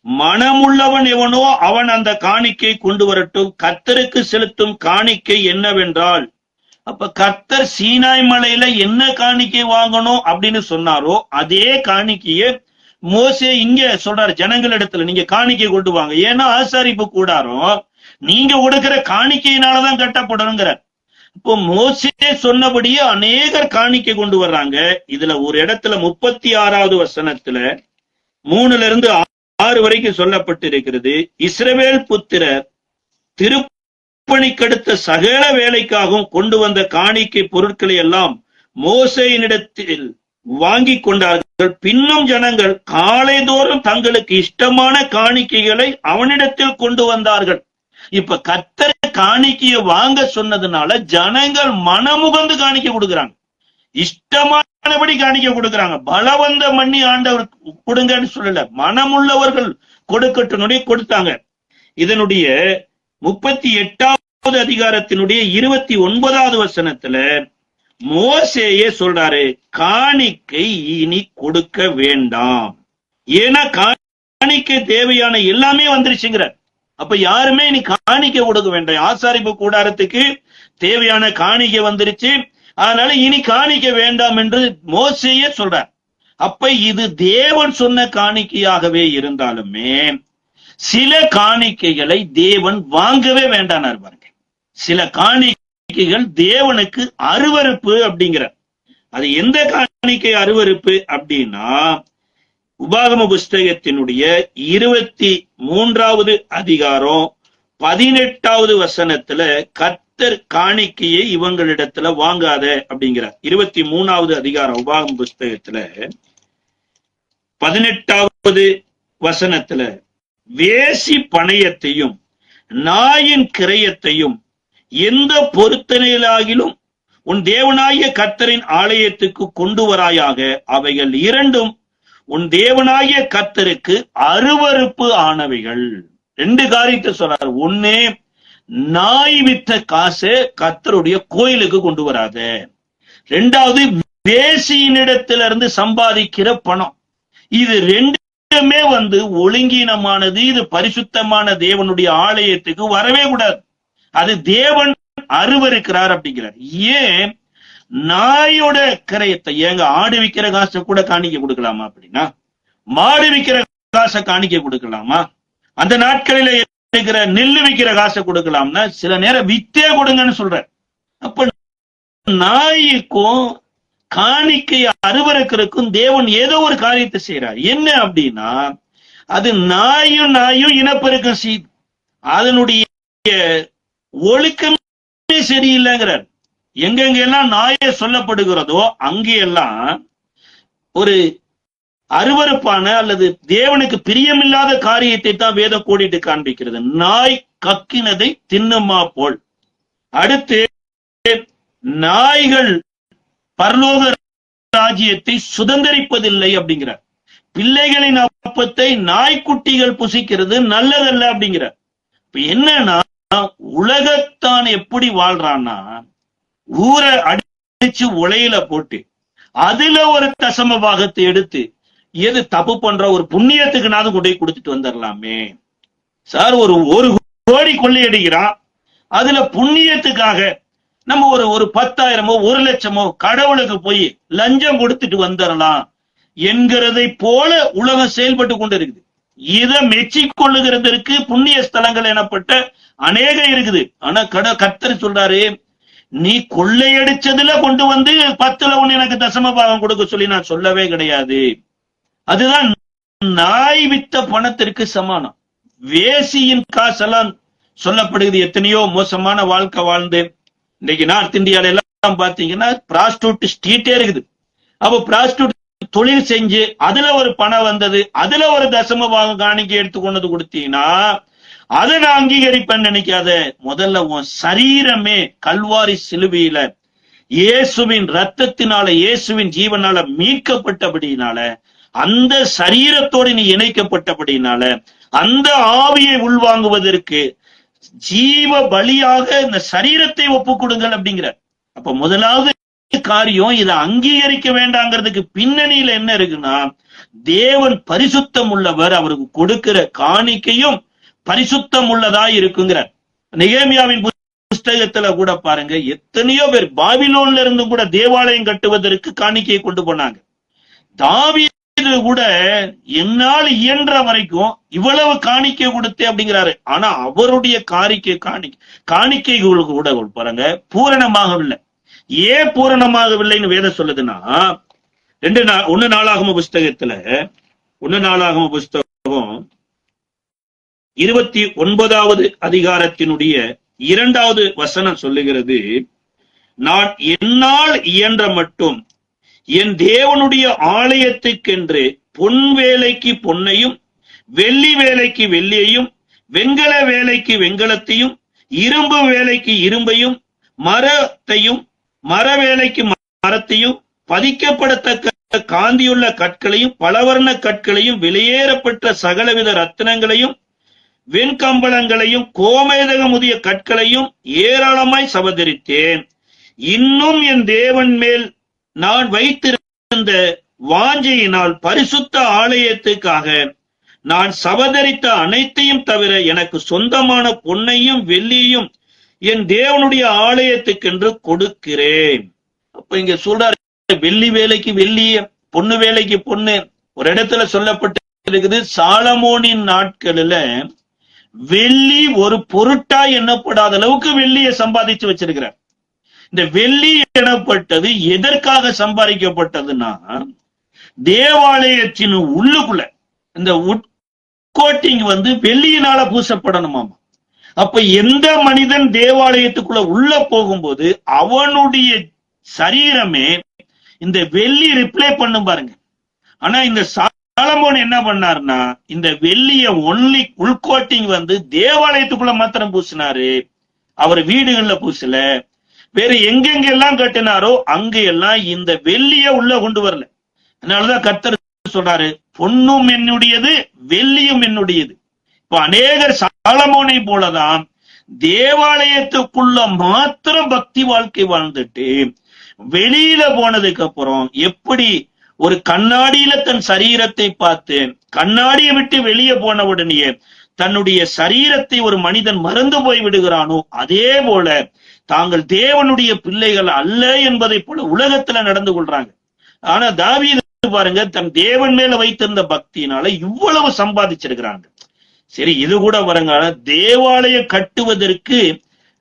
மனமுள்ளவன் எவனோ அவன் அந்த காணிக்கை கொண்டு வரட்டும். கர்த்தருக்கு செலுத்தும் காணிக்கை என்னவென்றால் அப்ப கர்த்தர் சீனாய் மலையில என்ன காணிக்கை வாங்கணும் அப்படின்னு சொன்னாரோ அதே காணிக்கையை மோசே இங்க சொல்றாரு, ஜனங்களிடத்துல நீங்க காணிக்கை கொண்டு வாங்க. ஏன்னா ஆசாரிப்பு கூடாரம் நீங்க கொடுக்கிற காணிக்கையினாலதான் கட்டப்படணுங்கிற. இப்போ மோசே சொன்னபடியே அநேகர் காணிக்கை கொண்டு வர்றாங்க. இதுல ஒரு இடத்துல 36வது வசனத்துல 3-6 வரைக்கும் சொல்லப்பட்டு இருக்கிறது, இஸ்ரவேல் புத்திரர் திருப்பணிக்கடுத்த சகல வேலைக்காகவும் கொண்டு வந்த காணிக்கை பொருட்களை எல்லாம் மோசேயினிடத்தில் வாங்கி கொண்டார்கள். பின்னும் ஜனங்கள் காலைதோறும் தங்களுக்கு இஷ்டமான காணிக்கைகளை அவனிடத்தில் கொண்டு வந்தார்கள். இப்ப கர்த்தர் காணிக்கையை வாங்க சொன்னதுனால ஜனங்கள் மனமுகந்து காணிக்கை கொடுக்குறாங்க, இஷ்டமானபடி காணிக்கை கொடுக்குறாங்க. பலவந்தம் பண்ணி ஆண்டவர் கொடுங்கன்னு சொல்லல, மனமுள்ளவர்கள் கொடுக்கட்டும் கொடுத்தாங்க. இதனுடைய 38வது அதிகாரத்தினுடைய 29வது வசனத்துல மோசேயே சொல்றாரு, காணிக்கை இனி கொடுக்க வேண்டாம். ஏன்னா காணிக்கை தேவையான எல்லாமே வந்துருச்சுங்கிறார். அப்ப யாருமே இனி காணிக்கை கொடுக்க வேண்டாம். ஆசாரிப்பு கூடாரத்துக்கு தேவையான காணிக்கை வந்துருச்சு, அதனால இனி காணிக்க வேண்டாம் என்று மோசேயே சொல்றார். அப்ப இது தேவன் சொன்ன காணிக்கையாகவே இருந்தாலுமே சில காணிக்கைகளை தேவன் வாங்கவே வேண்டாம் பாருங்க. சில காணிக்கைகள் தேவனுக்கு அருவருப்பு அப்படிங்கிறார். அது எந்த காணிக்கை அருவருப்பு அப்படின்னா, உபாகம புஸ்தகத்தினுடைய 23வது அதிகாரம் 18வது வசனத்துல கர்த்தர் காணிக்கையை இவங்களிடத்துல வாங்காத அப்படிங்கிறார். 23வது அதிகாரம் உபாகம புஸ்தகத்துல 18வது வசனத்துல, வேசி பணயத்தையும் நாயின் கிரயத்தையும் எந்த பொருத்தனையிலாகிலும் உன் தேவனாகிய கர்த்தரின் ஆலயத்துக்கு கொண்டு வராயாக, அவைகள் இரண்டும் உன் தேவனாகிய கர்த்தருக்கு அருவருப்பு ஆனவைகள். 2 காரியத்தை சொல்றாரு. ஒண்ணே, நாய் வித்த காசு கர்த்தருடைய கோயிலுக்கு கொண்டு வராத. 2வது, வேசியினிடத்திலிருந்து சம்பாதிக்கிற பணம். இது 2மே ஒழுங்கீனமானது. இது பரிசுத்தமான தேவனுடைய ஆலயத்துக்கு வரவே கூடாது. அது தேவன் அருவருக்கிறார் அப்படிங்கிறார். ஏன்? நாயோட கிரயத்தை, ஏங்க ஆடு விக்கிற காசை கூட காணிக்க கொடுக்கலாமா அப்படின்னா? மாடு விக்கிற காசை காணிக்க கொடுக்கலாமா? அந்த நாட்களில இருக்கிற நெல்லு விக்கிற காசை கொடுக்கலாம்னா சில நேரம் வித்தே கொடுங்கன்னு சொல்ற. அப்ப நாய்க்கும் காணிக்கையை அருவருக்கிறதுக்கும் தேவன் ஏதோ ஒரு காரியத்தை செய்யறார். என்ன அப்படின்னா, அது நாயும் இனப்பெருக்கம் செய்து அதனுடைய ஒழுக்கமே சரியில்லைங்கிறார். எங்கெங்கெல்லாம் நாயே சொல்லப்படுகிறதோ அங்கெல்லாம் ஒரு அருவருப்பான அல்லது தேவனுக்கு பிரியமில்லாத காரியத்தை தான் வேதம் கோடிட்டு காண்பிக்கிறது. நாய் கக்கினதை தின்னுமா போல். அடுத்து, நாய்கள் பரலோக ராஜ்யத்தை சுதந்திரிப்பதில்லை அப்படிங்கிறார். பிள்ளைகளின் அப்பத்தை நாய்க்குட்டிகள் புசிக்கிறது நல்லதல்ல அப்படிங்கிறார். இப்ப என்னன்னா, உலகத்தான் எப்படி வாழ்றான்னா, ஊரை அடிச்சு உலையில போட்டு அதுல ஒரு தசம பாகத்தை எடுத்து எது தப்பு பண்ற ஒரு புண்ணியத்துக்கு நாது கொண்டு போய் கொடுத்துட்டு வந்துடலாமே சார். ஒரு கோடி கொள்ளையடிக்கிறான், அதுல புண்ணியத்துக்காக நம்ம ஒரு 10,000மோ 1,00,000மோ கடவுளுக்கு போய் லஞ்சம் கொடுத்துட்டு வந்துடலாம் என்கிறதை போல உலகம் செயல்பட்டு கொண்டு இருக்குது. இதை மெச்சிக்கொள்ளுகிறதற்கு புண்ணிய ஸ்தலங்கள் எனப்பட்ட அநேக இருக்குது. ஆனா கர்த்தர் சொல்றாரு, நீ கொள்ளையடிச்சதுல கொண்டு 10ல 1 எனக்கு தசம பாகம் கொடுக்க சொல்லி நான் சொல்லவே கிடையாது. அதுதான் நாய் வித்த பணத்திற்கு சமானம். வேசியின் காசெல்லாம் சொல்லப்படுகிறது. எத்தனையோ மோசமான வாழ்க்கை வாழ்ந்து இன்னைக்கு நார்த் இந்தியால எல்லாம் பாத்தீங்கன்னா பிராஸ்டியூட் ஸ்ட்ரீட்டே இருக்குது. அப்ப பிராஸ்டியூட் தொழில் செஞ்சு அதுல ஒரு பணம் வந்தது, அதுல ஒரு தசம பாகம் காணிக்கை எடுத்து கொண்டு கொடுத்தீங்கன்னா அதை நான் அங்கீகரிப்பேன்னு நினைக்காத. முதல்ல உன் சரீரமே கல்வாரி சிலுவையில இயேசுவின் ரத்தத்தினால இயேசுவின் ஜீவனால மீட்கப்பட்டபடியினால, அந்த சரீரத்தோடு நீ இணைக்கப்பட்டபடியினால, அந்த ஆவியை உள்வாங்குவதற்கு ஜீவ பலியாக இந்த சரீரத்தை ஒப்பு கொடுங்கள் அப்படிங்கிற. அப்ப முதலாவது காரியம், இதை அங்கீகரிக்க வேண்டாங்கிறதுக்கு பின்னணியில என்ன இருக்குன்னா, தேவன் பரிசுத்தம் உள்ளவர், அவருக்கு கொடுக்கிற காணிக்கையும் பரிசுத்தம் உள்ளதா இருக்குங்கிறார். நெகேமியாவின் புஸ்தகத்துல கூட பாருங்க, எத்தனையோ பேர் பாபிலோன்ல இருந்து கூட தேவாலயம் கட்டுவதற்கு காணிக்கையை கொண்டு போனாங்க. தாவீது கூட என்னால் இயன்ற வரைக்கும் இவ்வளவு காணிக்கை கொடுத்தேன் அப்படிங்கிறாரு. ஆனா அவருடைய காணிக்கைகள் கூட பாருங்க பூரணமாகவில்லை. ஏன் பூரணமாகவில்லைன்னு வேதம் சொல்லுதுன்னா, 1 நாளாகம புஸ்தகம் 29வது அதிகாரத்தினுடைய 2வது வசனம் சொல்லுகிறது, நான் என்னால் இயன்ற மட்டும் என் தேவனுடைய ஆலயத்துக்கென்று பொன் வேலைக்கு பொன்னையும், வெள்ளி வேலைக்கு வெள்ளியையும், வெண்கல வேலைக்கு வெண்கலத்தையும், இரும்பு வேலைக்கு இரும்பையும், மரத்தையும், மர வேலைக்கு மரத்தையும், பதிக்கப்படத்தக்க காந்தியுள்ள கற்களையும், பலவர்ண கற்களையும், வெளியேறப்பட்ட சகலவித ரத்தினங்களையும், வெண்கம்பளங்களையும், கோமேதகமுதிய கற்களையும் ஏராளமாய் சபதரித்தேன். இன்னும் என் தேவன் மேல் நான் வைத்திருந்த வாஞ்சையினால் பரிசுத்த ஆலயத்துக்காக நான் சபதரித்த அனைத்தையும் தவிர எனக்கு சொந்தமான பொன்னையும் வெள்ளியையும் என் தேவனுடைய ஆலயத்துக்கென்று கொடுக்கிறேன். அப்ப இங்க சொல்றாரு, வெள்ளி வேலைக்கு வெள்ளி, பொண்ணு வேலைக்கு பொண்ணு. ஒரு இடத்துல சொல்லப்பட்டிருக்குது, சாலமோனின் நாட்களில வெள்ளி ஒரு பொருட்டா எண்ணப்படாத அளவுக்கு வெள்ளியை சம்பாதிச்சு வச்சிருக்கிறார். இந்த வெள்ளி எனப்பட்டது எதற்காக சம்பாதிக்கப்பட்டதுன்னா, தேவாலயத்தின் உள்ளுக்குள்ள இந்த உட்கோட்டிங் வெள்ளியினால பூசப்படணுமாமா. அப்ப எந்த மனிதன் தேவாலயத்துக்குள்ள உள்ள போகும்போது அவனுடைய சரீரமே இந்த வெள்ளி ரிப்ளை பண்ணும் பாருங்க. ஆனா இந்த சாலமோன் என்ன பண்ணாருன்னா, இந்த வெள்ளிய ஒன்லி உள்கோட்டிங் தேவாலயத்துக்குள்ள மாத்திரம் பூசினாரு. அவர் வீடுகள்ல பூசல, வேற எங்கெங்கெல்லாம் கட்டினாரோ அங்க எல்லாம் இந்த வெள்ளிய உள்ள கொண்டு வரல. அதனாலதான் கர்த்தர் சொல்றாரு, பொன்னும் என்னுடையது வெள்ளியும் என்னுடையது. இப்ப அநேகர் சாலமோனை போலதான் தேவாலயத்துக்குள்ள மாத்திரம் பக்தி வாழ்க்கை வாழ்ந்துட்டு வெளியில போனதுக்கு அப்புறம் எப்படி ஒரு கண்ணாடியில தன் சரீரத்தை பார்த்து கண்ணாடியை விட்டு வெளியே போன உடனே தன்னுடைய சரீரத்தை ஒரு மனிதன் மறந்து போய் விடுகிறானோ, அதே போல தாங்கள் தேவனுடைய பிள்ளைகள் அல்ல என்பதை போல உலகத்துல நடந்து கொள்றாங்க. ஆனா தாவீது பாருங்க, தன் தேவன் மேல வைத்திருந்த பக்தியினால இவ்வளவு சம்பாதிச்சிருக்கிறாங்க. சரி, இது கூட வரங்க, தேவாலயம் கட்டுவதற்கு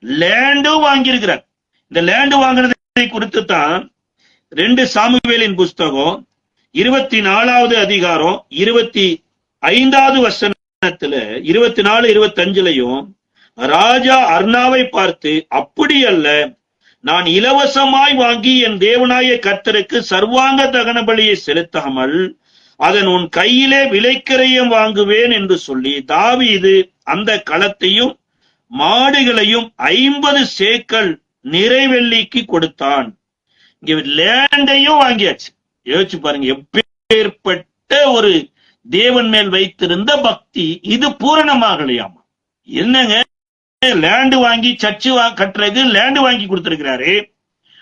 லேண்டும் வாங்கியிருக்கிறார். இந்த லேண்டு வாங்கினதை குறித்து தான் 2 சாமுவேலின் புஸ்தகம் 24வது அதிகாரம் 25வது வசனத்துல 24, 25லயும் ராஜா அர்னாவை பார்த்து, அப்படி அல்ல, நான் இலவசமாய் வாங்கி என் தேவனாய கர்த்தருக்கு சர்வாங்க தகன பலியை செலுத்தாமல் அதன் உன் கையிலே விலைக்கிரயம் வாங்குவேன் என்று சொல்லி தாவீது அந்த களத்தையும் மாடுகளையும் 50 சேக்கல் நிறைவெள்ளிக்கு கொடுத்தான். இங்க லேண்டையும் வாங்கியாச்சு. யோசிச்சு பாருங்க, எப்பேற்பட்ட ஒரு தேவன் மேல் வைத்திருந்த பக்தி. இது பூரணமாகலையாமா. என்னங்க, லேண்டு வாங்கி சர்ச்சு கட்டுறதுக்கு லேண்டு வாங்கி கொடுத்திருக்கிறாரு.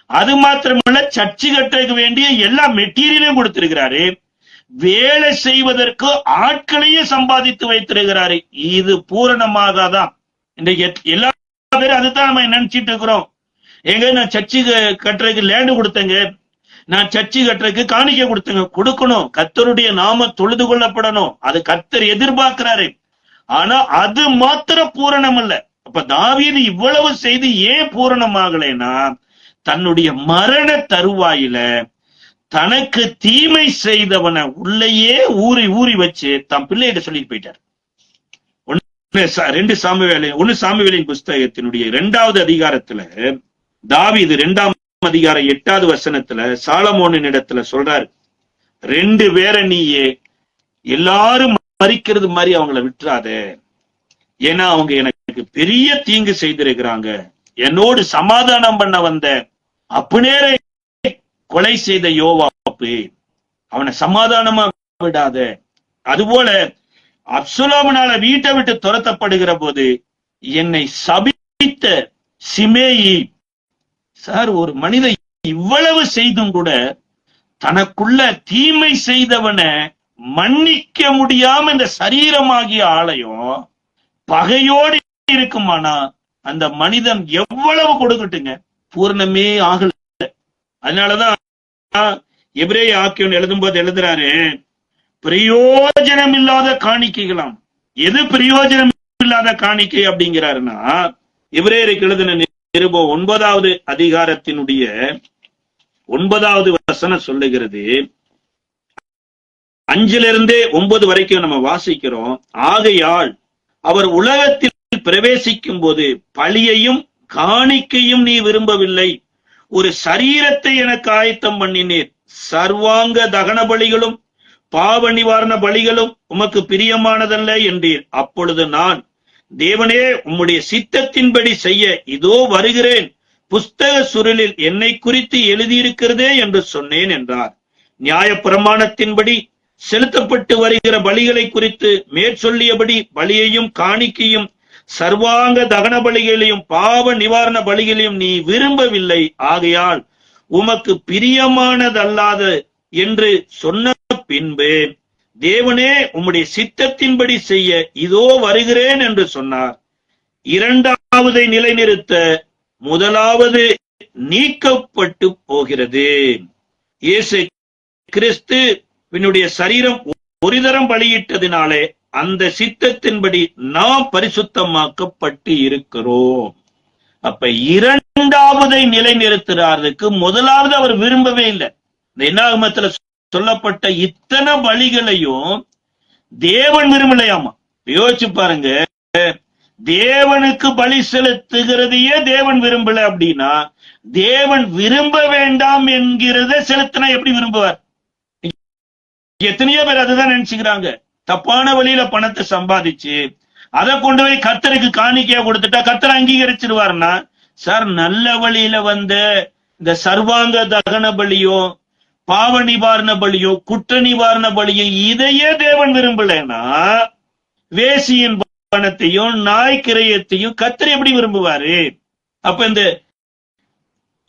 அது மாத்திரமல்ல, சர்ச்சு கட்டுறதுக்கு வேண்டிய எல்லா மெட்டீரியலையும் கொடுத்திருக்கிறாரு. வேலை செய்வதற்கு ஆட்களையும் சம்பாதித்து வைத்திருக்கிறாரு. இது பூரணமாகாதான். இன்றைக்கு எல்லா பேரும் அதுதான் நம்ம நினைச்சிட்டு இருக்கிறோம். எங்க, நான் சர்ச்சு கட்டுறதுக்கு லேண்டு கொடுத்தேங்க, நான் சர்ச்சு கட்டுறதுக்கு காணிக்கை கொடுத்தேங்க. கொடுக்கணும், கர்த்தருடைய நாம தொழுது கொள்ளப்படணும், அது கர்த்தர் எதிர்பார்க்கிறாரு. ஆனா அது மாத்திரம் பூரணம் அல்ல. அப்ப தாவீது இவ்வளவு செய்து ஏன் பூரணமாகலைன்னா, தன்னுடைய மரண தருவாயில தனக்கு தீமை செய்தவனை உள்ளேயே ஊறி ஊறி வச்சு தன் பிள்ளைகிட்ட சொல்லிட்டு போயிட்டார். 1 சாமுவேலின் புஸ்தகத்தினுடைய 2வது அதிகாரத்துல தாவீது 2ஆம் அதிகாரம் 8வது வசனத்துல சாலமோனின் இடத்துல சொல்றாரு, 2 பேரை நீயே எல்லாரும் மறிக்கிறது மாதிரி அவங்கள விட்டுறாத, ஏன்னா அவங்க எனக்கு பெரிய தீங்கு செய்திருக்கிறாங்க. என்னோடு சமாதானம் பண்ண வந்த அப்னேரை கொலை செய்த யோவாப்பு, அவனை சமாதானமா விடாத. அதுபோல அப்சலோமனால வீட்டை விட்டு துரத்தப்படுகிற போது என்னை சபித்த சிமேயி. சார், ஒரு மனிதன் இவ்வளவு செய்தும் கூட தனக்குள்ள தீமை செய்தவனை மன்னிக்க முடியாம இந்த சரீரமாகிய ஆலயம் பகையோடு இருக்குமானா அந்த மனிதன் எவ்வளவு கொடுக்கட்டுங்க, பூர்ணமே ஆகல. அதனாலதான் எபிரேய ஆக்கியோன் எழுதும்போது எழுதுறாரு, பிரயோஜனம் இல்லாத காணிக்கைகளாம். எது பிரயோஜனம் இல்லாத காணிக்கை அப்படிங்கிறாருன்னா, எபிரேயருக்கு எழுதின நிருபம் 9வது அதிகாரத்தினுடைய 9வது வசனம் சொல்லுகிறது. 5 9 வரைக்கும் நம்ம வாசிக்கிறோம். ஆகையால் அவர் உலகத்தில் பிரவேசிக்கும் போது பலியையும் காணிக்கையும் நீ விரும்பவில்லை, ஒரு சரீரத்தை எனக்கு ஆயத்தம் பண்ணினீர். சர்வாங்க தகன பலிகளும் பாவ நிவாரண பலிகளும் உமக்கு பிரியமானதல்ல என்றீர். அப்பொழுது நான், தேவனே, உம்முடைய சித்தத்தின்படி செய்ய இதோ வருகிறேன், புஸ்தக சுருளில் என்னை குறித்து எழுதியிருக்கிறதே என்று சொன்னேன் என்றார். நியாய பிரமாணத்தின்படி செலுத்தப்பட்டு வருகிற பலிகளை குறித்து மேற்சொல்லியபடி பலியையும் காணிக்கையும் சர்வாங்க தகன பலிகளையும் பாவ நிவாரண பலிகளையும் நீ விரும்பவில்லை. ஆகையால் உமக்கு பிரியமானதல்லாத என்று சொன்ன பின்பு, தேவனே, உம்முடைய சித்தத்தின்படி செய்ய இதோ வருகிறேன் என்று சொன்னார். இரண்டாவதை நிலைநிறுத்த முதலாவது நீக்கப்பட்டு போகிறது. இயேசு கிறிஸ்து என்னுடைய சரீரம் ஒரு தரம் பலியிட்டதினாலே அந்த சித்தத்தின்படி நாம் பரிசுத்தமாக்கப்பட்டு இருக்கிறோம். அப்ப இரண்டாவதை நிலைநிறுத்துறதுக்கு முதலாவது அவர் விரும்பவே இல்லை. இந்த என்னாகமத்துல சொல்லப்பட்ட இத்தனை பலிகளையும் தேவன் விரும்பலையாமா. யோசிச்சு பாருங்க, தேவனுக்கு பலி செலுத்துகிறதையே தேவன் விரும்பல அப்படின்னா, தேவன் விரும்ப வேண்டாம் என்கிறத செலுத்தினா எப்படி விரும்புவார்? எத்தனையோ பேர் அதுதான் நினைச்சுக்கிறாங்க. தப்பான வழியில பணத்தை சம்பாதிச்சு அதை கொண்டு போய் கர்த்தருக்கு காணிக்கையா கொடுத்துட்டா கர்த்தர் அங்கீகரிச்சிருவாருன்னா, சார், நல்ல வழியில வந்த இந்த சர்வாங்க தகன பலியும் பாவ நிவாரண பலியும் குற்ற நிவாரண பலியும் இதையே தேவன் விரும்பலன்னா, வேசியின் பணத்தையும் நாய் கிரயத்தையும் கர்த்தர் எப்படி விரும்புவாரு? அப்ப இந்த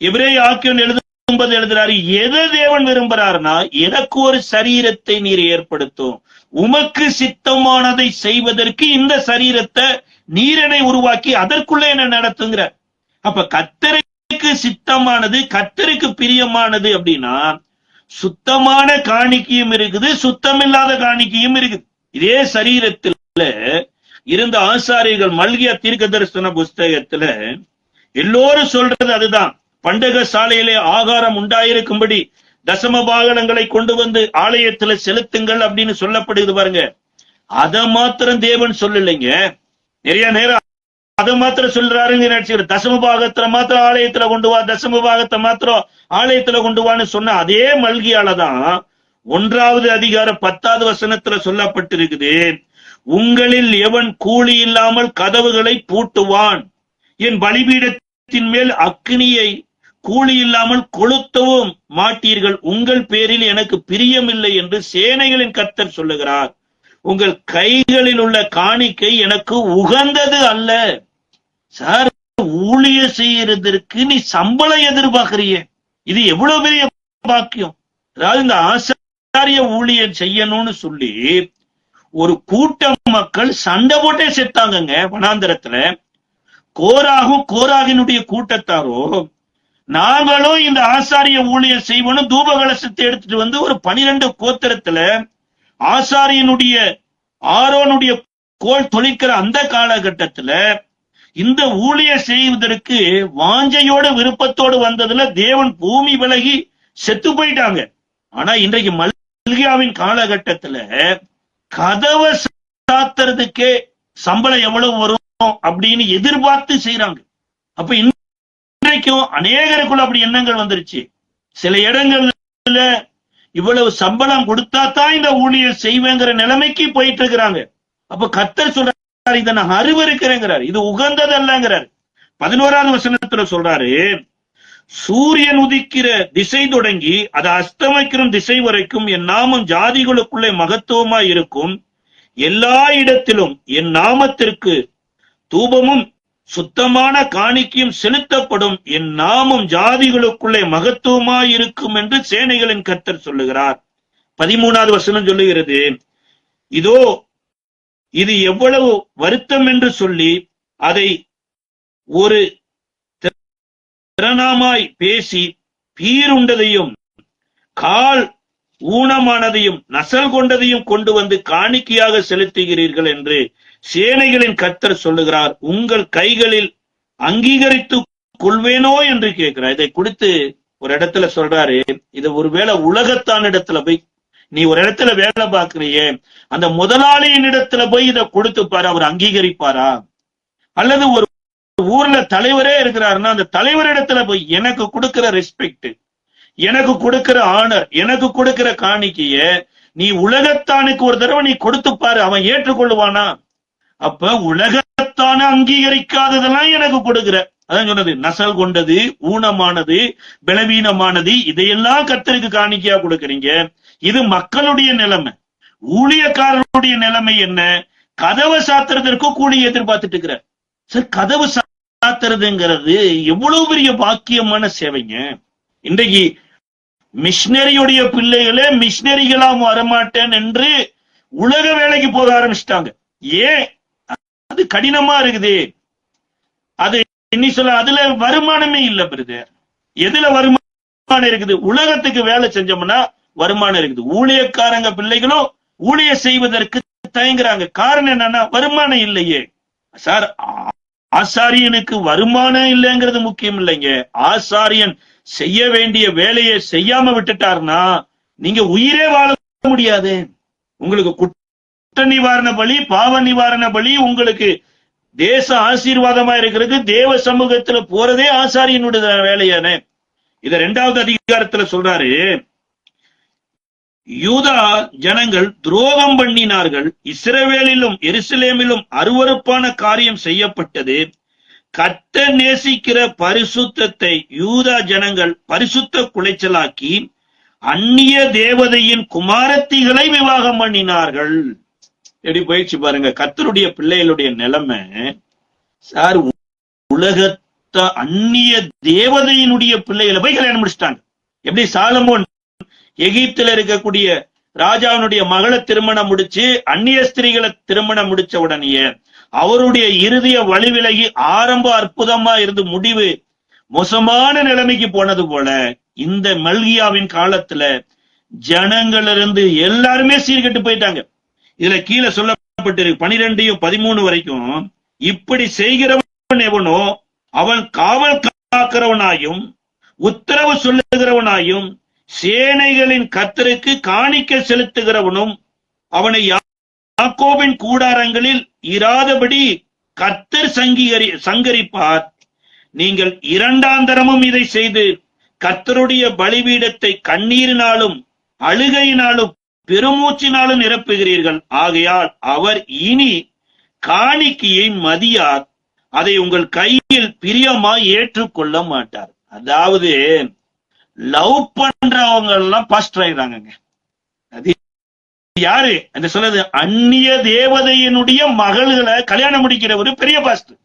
எபிரேய ஆக்கியோன் எழுதுறாரு, எதை தேவன் விரும்புறாருன்னா, எனக்கு ஒரு சரீரத்தை நீர் ஏற்படுத்தும், உமக்கு சித்தமானதை செய்வதற்கு இந்த சரீரத்தை நீரனை உருவாக்கி அதற்குள்ள என்ன நடத்துங்கிற. அப்ப கர்த்தருக்கு சித்தமானது, கர்த்தருக்கு பிரியமானது அப்படின்னா, சுத்தமான காணிக்கையும் இருக்குது, சுத்தமில்லாத காணிக்கையும் இருக்குது. இதே சரீரத்துல இருந்த ஆசாரியர்கள் மல்கியா தீர்க்க தரிசன புஸ்தகத்துல எல்லோரும் சொல்றது அதுதான். பண்டக சாலையிலே ஆகாரம் உண்டாயிருக்கும்படி தசம பாகங்களை கொண்டு வந்து ஆலயத்துல செலுத்துங்கள் அப்படின்னு சொல்லப்படுது பாருங்க. அதை மாத்திரம் தேவன் சொல்லலைங்க. நிறைய நேரம் அதை மாத்திரம் சொல்றாருங்க நினைச்சுக்கிற. தசம பாகத்துல மாத்திரம் ஆலயத்துல கொண்டு வா, தசம பாகத்தை மாத்திரம் ஆலயத்துல கொண்டு வான்னு சொன்ன அதே மல்கியாலதான் 1வது அதிகாரம் 10வது வசனத்துல சொல்லப்பட்டிருக்குது, உங்களில் எவன் கூலி இல்லாமல் கதவுகளை பூட்டுவான், என் பலிபீடத்தின் மேல் அக்னியை கூலி இல்லாமல் கொளுத்தவும் மாட்டீர்கள், உங்கள் பேரில் எனக்கு பிரியமில்லை என்று சேனைகளின் கர்த்தர் சொல்லுகிறார். உங்கள் கைகளில் உள்ள காணிக்கை எனக்கு உகந்தது அல்ல. சார், ஊழிய செய்யறதற்கு நீ சம்பளம் எதிர்பார்க்கிறிய, இது எவ்வளவு பெரிய பாக்கியம். அதாவது இந்த ஆசாரிய ஊழியர் செய்யணும்னு சொல்லி ஒரு கூட்டம் மக்கள் சண்டை போட்டே செத்தாங்கங்க வனாந்தரத்துல. கோராகினுடைய கூட்டத்தாரோ, நாங்களும் இந்த ஆசாரிய ஊழியர் செய்வோம் தூப கலசத்தை எடுத்துட்டு வந்து ஒரு 12 கோத்திரத்துல ஆசாரியனுடைய ஆரோனுடைய கோல் தொழிக்கிற அந்த காலகட்டத்துல இந்த ஊழியர் செய்வதற்கு வாஞ்சையோட விருப்பத்தோடு வந்ததுல தேவன் பூமி விலகி செத்து போயிட்டாங்க. ஆனா இன்றைக்கு மல்கியாவின் காலகட்டத்துல கதவை சாத்துறதுக்கே சம்பளம் எவ்வளவு வரும் அப்படின்னு எதிர்பார்த்து செய்யறாங்க. அப்ப இன்றைக்கும் அநேகருக்குள்ள அப்படி எண்ணங்கள் வந்துருச்சு. சில இடங்கள்ல இவ்வளவு சம்பளம் கொடுத்தா தான் இந்த ஊழியர் செய்வேங்கிற நிலைமைக்கு போயிட்டு இருக்கிறாங்க. அப்ப கர்த்தர் சொல்றாரு, இதை நான் அருவருக்கிறேங்கிறாரு, இது உகந்ததல்லங்கிறாரு. 11வது வசனத்துல சொல்றாரு, சூரியன் உதிக்கிற திசை தொடங்கி அது அஸ்தமிக்கிற திசை வரைக்கும் என் நாமம் ஜாதிகளுக்குள்ளே மகத்துவமா இருக்கும், எல்லா இடத்திலும் என் நாமத்திற்கு தூபமும் சுத்தமான காணிக்கையும் செலுத்தப்படும், என் நாமம் ஜாதிகளுக்குள்ளே மகத்துவமாய் இருக்கும் என்று சேனைகளின் கர்த்தர் சொல்லுகிறார். 13வது வசனம் சொல்லுகிறது, இதோ இது எவ்வளவு வருத்தம் என்று சொல்லி அதை ஒரு திறனாமாய் பேசி பீருண்டதையும் கால் ஊனமானதையும் நசல் கொண்டதையும் கொண்டு வந்து காணிக்கையாக செலுத்துகிறீர்கள் என்று சேனைகளின் கர்த்தர் சொல்லுகிறார். உங்கள் கைகளில் அங்கீகரித்து கொள்வேனோ என்று கேட்கிறார். இதை கொடுத்து ஒரு இடத்துல சொல்றாரு, இது ஒருவேளை உலகத்தான் இடத்துல போய் நீ ஒரு இடத்துல வேலை பார்க்கிறியே, அந்த முதலாளியின் இடத்துல போய் இதை கொடுத்து பாரு, அவர் அங்கீகரிப்பாரா? அல்லது ஒரு ஊர்ல தலைவரே இருக்கிறாருன்னா அந்த தலைவர் இடத்துல போய் எனக்கு கொடுக்கிற ரெஸ்பெக்ட், எனக்கு கொடுக்கிற ஆனர், எனக்கு கொடுக்கிற காணிக்கைய நீ உலகத்தானுக்கு ஒரு தடவை நீ கொடுத்து பாரு, அவன் ஏற்றுக்கொள்ளுவானா? அப்ப உலகத்தான அங்கீகரிக்காததெல்லாம் எனக்கு கொடுக்கிற, அதான் சொன்னது, நசல் கொண்டது, ஊனமானது, பலவீனமானது, இதையெல்லாம் கர்த்தருக்கு காணிக்கையா கொடுக்கறீங்க. இது மக்களுடைய நிலைமை. ஊழியக்காரருடைய நிலைமை என்ன? கதவை சாத்துறதற்கு கூலி எதிர்பார்த்துட்டு இருக்கிற. சார், கதவு சாத்துறதுங்கிறது எவ்வளவு பெரிய பாக்கியமான சேவைங்க. இன்றைக்கு மிஷினரியுடைய பிள்ளைகளே மிஷினரிகளா வரமாட்டேன் என்று உலக வேலைக்கு போக ஆரம்பிச்சிட்டாங்க. ஏன்? அது கடினமா இருக்குது. அது இன்னி சொல்ல, அதுல வருமானமே இல்ல பிரதர். எதுல வருமானம் இருக்குது? உலகத்துக்கு வேலை செஞ்சோம்னா வருமானம் இருக்குது. ஊழியக்காரங்க பிள்ளைகளும் ஊழிய செய்வதற்கு தயங்குறாங்க. காரணம் என்னன்னா வருமானம் இல்லையே. சார், ஆசாரியனுக்கு வருமானம் இல்லைங்கிறது முக்கியம் இல்லைங்க. ஆசாரியன் செய்ய வேண்டிய வேலையை செய்யாம விட்டுட்டாருன்னா நீங்க உயிரே வாழ முடியாது. உங்களுக்கு குற்ற நிவாரண பலி, பாவ நிவாரண பலி, உங்களுக்கு தேச ஆசீர்வாதமா இருக்கிறது. தேவ சமூகத்துல போறதே ஆசாரியனுடைய வேலையான. இத 2வது அதிகாரத்துல சொல்றாரு, யூதா ஜனங்கள் துரோகம் பண்ணினார்கள், இஸ்ரவேலிலும் எருசலேமிலும் அருவருப்பான காரியம் செய்யப்பட்டது. கர்த்தர் நேசிக்கிற பரிசுத்தத்தை யூதா ஜனங்கள் பரிசுத்த குலைச்சலாக்கி அந்நிய தேவதையின் குமாரத்திகளை விவாகம் பண்ணினார்கள். எப்படி போயிடுச்சு பாருங்க கர்த்தருடைய பிள்ளைகளுடைய நிலைமை. சார், உலகத்த அந்நிய தேவதையினுடைய பிள்ளைகளை போய் கல்யாணம் முடிச்சிட்டாங்க. எப்படி சாலமோன் எகிப்துல இருக்கக்கூடிய ராஜாவினுடைய மகளை திருமணம் முடிச்சு அந்நிய ஸ்திரீகளை திருமணம் முடிச்ச உடனேயே அவருடைய இறுதிய வழி விலகி ஆரம்ப அற்புதமா இருந்து முடிவு மோசமான நிலைமைக்கு போனது போல இந்த மல்கியாவின் காலத்துல ஜனங்களிலிருந்து எல்லாருமே சீர்கெட்டு போயிட்டாங்க. இதுல கீழே சொல்லப்பட்டிருக்கு 12-13 வரைக்கும், இப்படி செய்கிறவன் எவனோ அவன் காவல் காக்கிறவனாயும் உத்தரவு சொல்லுகிறவனாயும் சேனைகளின் கர்த்தருக்கு காணிக்கை செலுத்துகிறவனும் அவனை யாக்கோபின் கூடாரங்களில் இராதபடி கர்த்தர் சங்கரிப்பார். நீங்கள் 2ஆந்தரமும் இதை செய்து கர்த்தருடைய பலிபீடத்தை கண்ணீரினாலும் அழுகையினாலும் பெருமூச்சினாலும் நிரப்புகிறீர்கள். ஆகையால் அவர் இனி காணிக்கையை மதியார், அதை உங்கள் கையில் பிரியமாய் ஏற்றுக்கொள்ள மாட்டார். அதாவது லவ் பண்றவங்க எல்லாம் பாஸ்டர் ஆயிடுறாங்க. அது யாரு அந்த சொல்றது? அந்நிய தேவதையினுடைய மகள்களை கல்யாணம் முடிக்கிற ஒரு பெரிய பாஸ்டர்.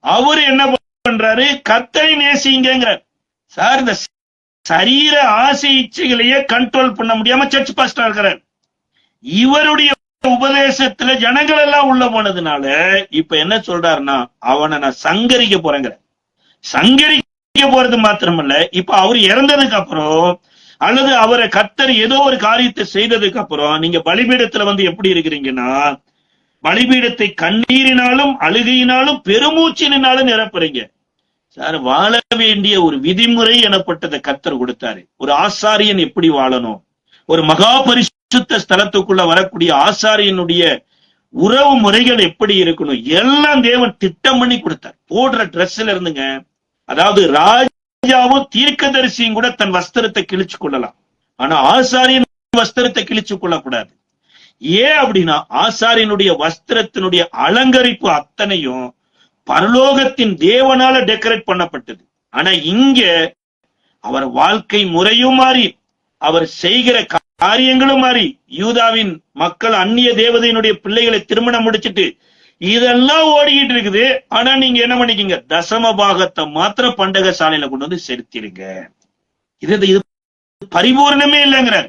அவரு என்ன பண்றாரு? கர்த்தரை நேசிங்கிறார். சார், இந்த சரீர ஆசை இச்சைகளையே கண்ட்ரோல் பண்ண முடியாம சர்ச் பாஸ்டர் இருக்கிறார். இவருடைய உபதேசத்துல ஜனங்கள் எல்லாம் உள்ள போனதுனால இப்ப என்ன சொல்றாருன்னா, அவனை நான் சங்கரிக்க போறேங்கிற. சங்கரிக்க போறது மாத்திரமல்ல, இப்ப அவர் இறந்ததுக்கு அப்புறம் அல்லது அவரை கர்த்தர் ஏதோ ஒரு காரியத்தை செய்ததுக்கு அப்புறம் நீங்க பலிபீடத்துல வந்து எப்படி இருக்கிறீங்கன்னா, பலிபீடத்தை கண்ணீரினாலும் அழுகையினாலும் பெருமூச்சினாலும் நிரப்புறீங்க. சார், வாழ வேண்டிய ஒரு விதிமுறை எனப்பட்டதை கர்த்தர் கொடுத்தாரு. ஒரு ஆசாரியன் எப்படி வாழணும், ஒரு மகா பரிசுத்த ஸ்தலத்துக்குள்ள வரக்கூடிய ஆசாரியனுடைய உறவு முறைகள் எப்படி இருக்கணும், எல்லாம் தேவன் திட்டம் பண்ணி கொடுத்தார். போடுற ட்ரெஸ்ல இருந்துங்க, அதாவது ராஜாவும் தீர்க்கதரிசியும் கூட தன் வஸ்திரத்தை கிழிச்சு கொள்ளலாம், ஆனா ஆசாரியன் வஸ்திரத்தை கிழிச்சு கொள்ளக்கூடாது. ஏன் அப்படின்னா, ஆசாரியனுடைய வஸ்திரத்தினுடைய அலங்கரிப்பு அத்தனையும் பரலோகத்தின் தேவனால டெக்கரேட் பண்ணப்பட்டது. ஆனா இங்க அவர் வாழ்க்கை முறையும் மாறி, அவர் செய்கிற காரியங்களும் மாறி, யூதாவின் மக்கள் அந்நிய தேவதையினுடைய பிள்ளைகளை திருமணம் முடிச்சிட்டு இதெல்லாம் ஓடிக்கிட்டு இருக்குது. ஆனா நீங்க என்ன பண்ணிக்கீங்க? தசம பாகத்தை மாத்திரம் பண்டக சாலையில கொண்டு வந்து செலுத்திடுங்க. இது பரிபூர்ணமே இல்லைங்கிறார்.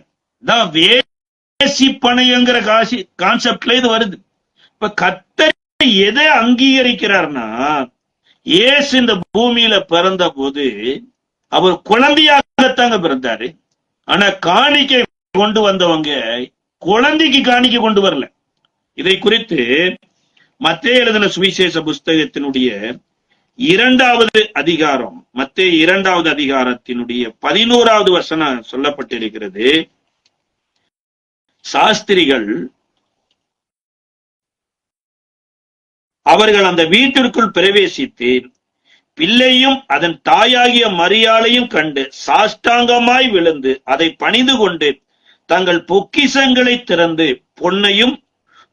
வேசி பணையங்கிற கான்செப்ட்ல இது வருது. இப்ப கர்த்தர் எதை அங்கீகரிக்கிறார்னா, இயேசு இந்த பூமியில பிறந்த போது அவர் குழந்தையாகத்தாங்க பிறந்தாரு. ஆனா காணிக்கை கொண்டு வந்தவங்க குழந்தைக்கு காணிக்கை கொண்டு வரல. இதை குறித்து மத்தேயு எழுதின சுவிசேஷ புஸ்தகத்தினுடைய 2வது அதிகாரம், மத்தேயு 2வது அதிகாரத்தினுடைய 11வது வசனம் சொல்லப்பட்டிருக்கிறது. சாஸ்திரிகள் அவர்கள் அந்த வீட்டிற்குள் பிரவேசித்து பிள்ளையும் அதன் தாயாகிய மரியாளையும் கண்டு சாஷ்டாங்கமாய் விழுந்து அதை பணிந்து கொண்டு தங்கள் பொக்கிஷங்களை திறந்து பொன்னையும்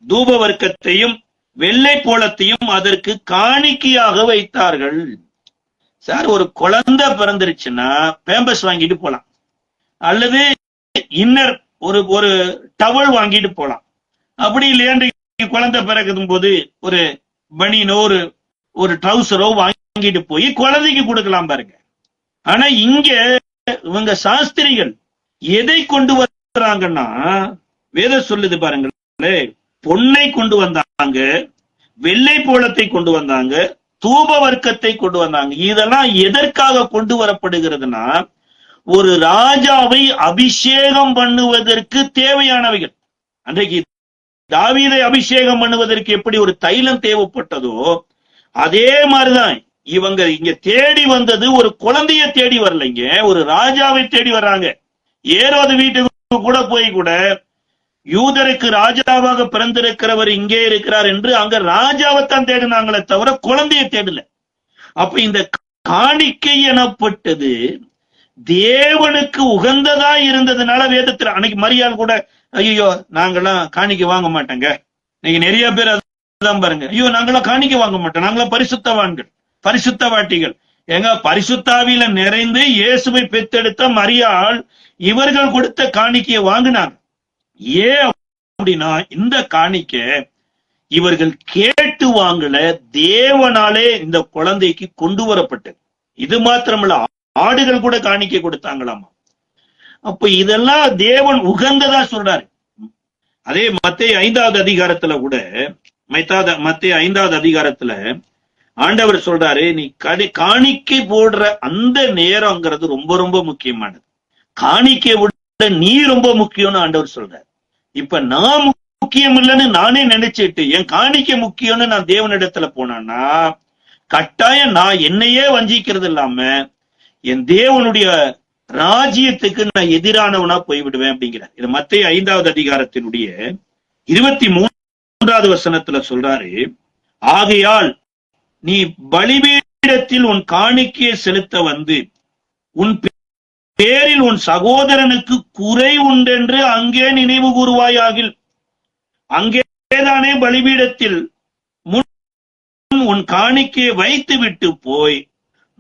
தூப வர்க்கத்தையும் வெள்ளை போலத்தையும் அதற்கு காணிக்கையாக வைத்தார்கள். சார், ஒரு குழந்தை பிறந்துருச்சுன்னா பேம்பஸ் வாங்கிட்டு போலாம், அல்லது இன்னர் ஒரு டவல் வாங்கிட்டு போலாம். அப்படி இல்லையா குழந்தை பிறக்கும் போது ஒரு பனியனோ ஒரு ட்ரௌசரோ வாங்கிட்டு போய் குழந்தைக்கு கொடுக்கலாம் பாருங்க. ஆனா இங்க இவங்க சாஸ்திரிகள் எதை கொண்டு வர்றாங்கன்னா, வேதம் சொல்லுது பாருங்களே, பொன்னை கொண்டு வந்தாங்க, வெள்ளை போலத்தை கொண்டு வந்தாங்க, தூப வர்க்கத்தை கொண்டு வந்தாங்க. இதெல்லாம் எதற்காக கொண்டு வரப்படுகிறதுனா, ஒரு ராஜாவை அபிஷேகம் பண்ணுவதற்கு தேவையானவைகள். அன்றைக்கு தாவீதை அபிஷேகம் பண்ணுவதற்கு எப்படி ஒரு தைலம் தேவைப்பட்டதோ அதே மாதிரிதான் இவங்க இங்க தேடி வந்தது ஒரு குழந்தைய தேடி வரலைங்க, ஒரு ராஜாவை தேடி வர்றாங்க. ஏரோது வீட்டுக்கு கூட போய் கூட யூதருக்கு ராஜாவாக பிறந்திருக்கிறவர் இங்கே இருக்கிறார் என்று அங்க ராஜாவைத்தான் தேடினாங்களே தவிர குழந்தைய தேடல. அப்ப இந்த காணிக்கை எனப்பட்டது தேவனுக்கு உகந்ததா இருந்ததுனால வேதத்துல அன்னைக்கு மரியாள் கூட, ஐயோ நாங்கெல்லாம் காணிக்கை வாங்க மாட்டேங்க. நீங்க நிறைய பேர் அதான் பாருங்க, ஐயோ நாங்கெல்லாம் காணிக்கை வாங்க மாட்டோம், நாங்களாம் பரிசுத்தவான்கள், பரிசுத்தவாட்டிகள். எங்க பரிசுத்தாவில நிறைந்து இயேசுவை பெத்தெடுத்த மரியாள் இவர்கள் கொடுத்த காணிக்கையை வாங்கினாங்க. ஏன் அப்படின்னா, இந்த காணிக்கை இவர்கள் கேட்டு வாங்கல, தேவனாலே இந்த குழந்தைக்கு கொண்டு வரப்பட்டது. இது மாத்திரமல்ல, ஆடுகள் கூட காணிக்கை கொடுத்தாங்களாமா. அப்ப இதெல்லாம் தேவன் உகந்ததா சொல்றாரு. அதே மத்தேயு 5வது அதிகாரத்துல கூட, மத்தேயு 5வது அதிகாரத்துல ஆண்டவர் சொல்றாரு, நீ காணிக்கை போடுற அந்த நேரம்ங்கிறது ரொம்ப ரொம்ப முக்கியமானது. காணிக்கை விட நீ ரொம்ப முக்கியம்னு ஆண்டவர் சொல்றாரு. இப்ப நான் முக்கியம் இல்லைன்னு நானே நினைச்சிட்டு என் காணிக்கை முக்கியம்னு நான் தேவனிடத்துல போனான்னா, கட்டாயம் நான் என்னையே வஞ்சிக்கிறது இல்லாம என் தேவனுடைய ராஜ்யத்துக்கு நான் எதிரானவனா போய்விடுவேன் அப்படிங்கிறார். இது மத்தேயு 5வது அதிகாரத்தினுடைய 23வது வசனத்துல சொல்றாரு, ஆகையால் நீ பலிபீடத்தில் உன் காணிக்கையை செலுத்த வந்து உன் பேரில் உன் சகோதரனுக்கு குறை உண்டென்று அங்கே நினைவு கூறுவாயாகில். அங்கேதானே பலிபீடத்தில் முன் உன் காணிக்கையை வைத்து விட்டு போய்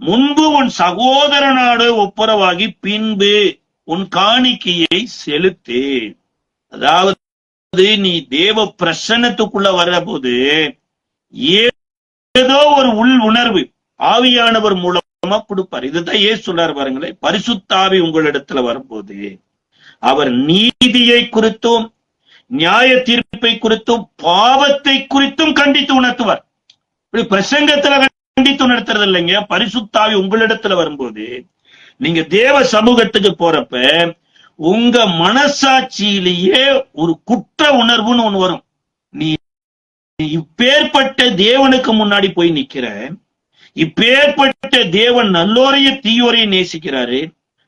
முன்பு உன் சகோதரனோடு ஒப்புரவாகி பின்பு உன் காணிக்கையை செலுத்து. அதாவது நீ தேவ பிரசன்னத்துக்குள்ள வர்ற போது ஏதோ ஒரு உள் உணர்வு ஆவியானவர் மூலமா கொடுப்பார். இதுதான் ஏன் சொல்றாரு பாருங்களேன், பரிசுத்தாவி உங்களிடத்துல வரும்போது அவர் நீதியை குறித்தும் நியாய தீர்ப்பை குறித்தும் பாவத்தை குறித்தும் கண்டித்து உணர்த்துவார். இப்படி பிரசங்கத்துல கண்டித்து உணர்த்துறது இல்லைங்க. பரிசுத்தாவி உங்களிடத்துல வரும்போது நீங்க தேவ சமூகத்துக்கு போறப்ப உங்க மனசாட்சியிலேயே ஒரு குற்ற உணர்வுன்னு ஒண்ணு வரும். நீ இப்பேற்பட்ட தேவனுக்கு முன்னாடி போய் நிக்கிற, இப்பேற்பட்ட தேவன் நல்லோரையும் தீயோரையும் நேசிக்கிறாரு,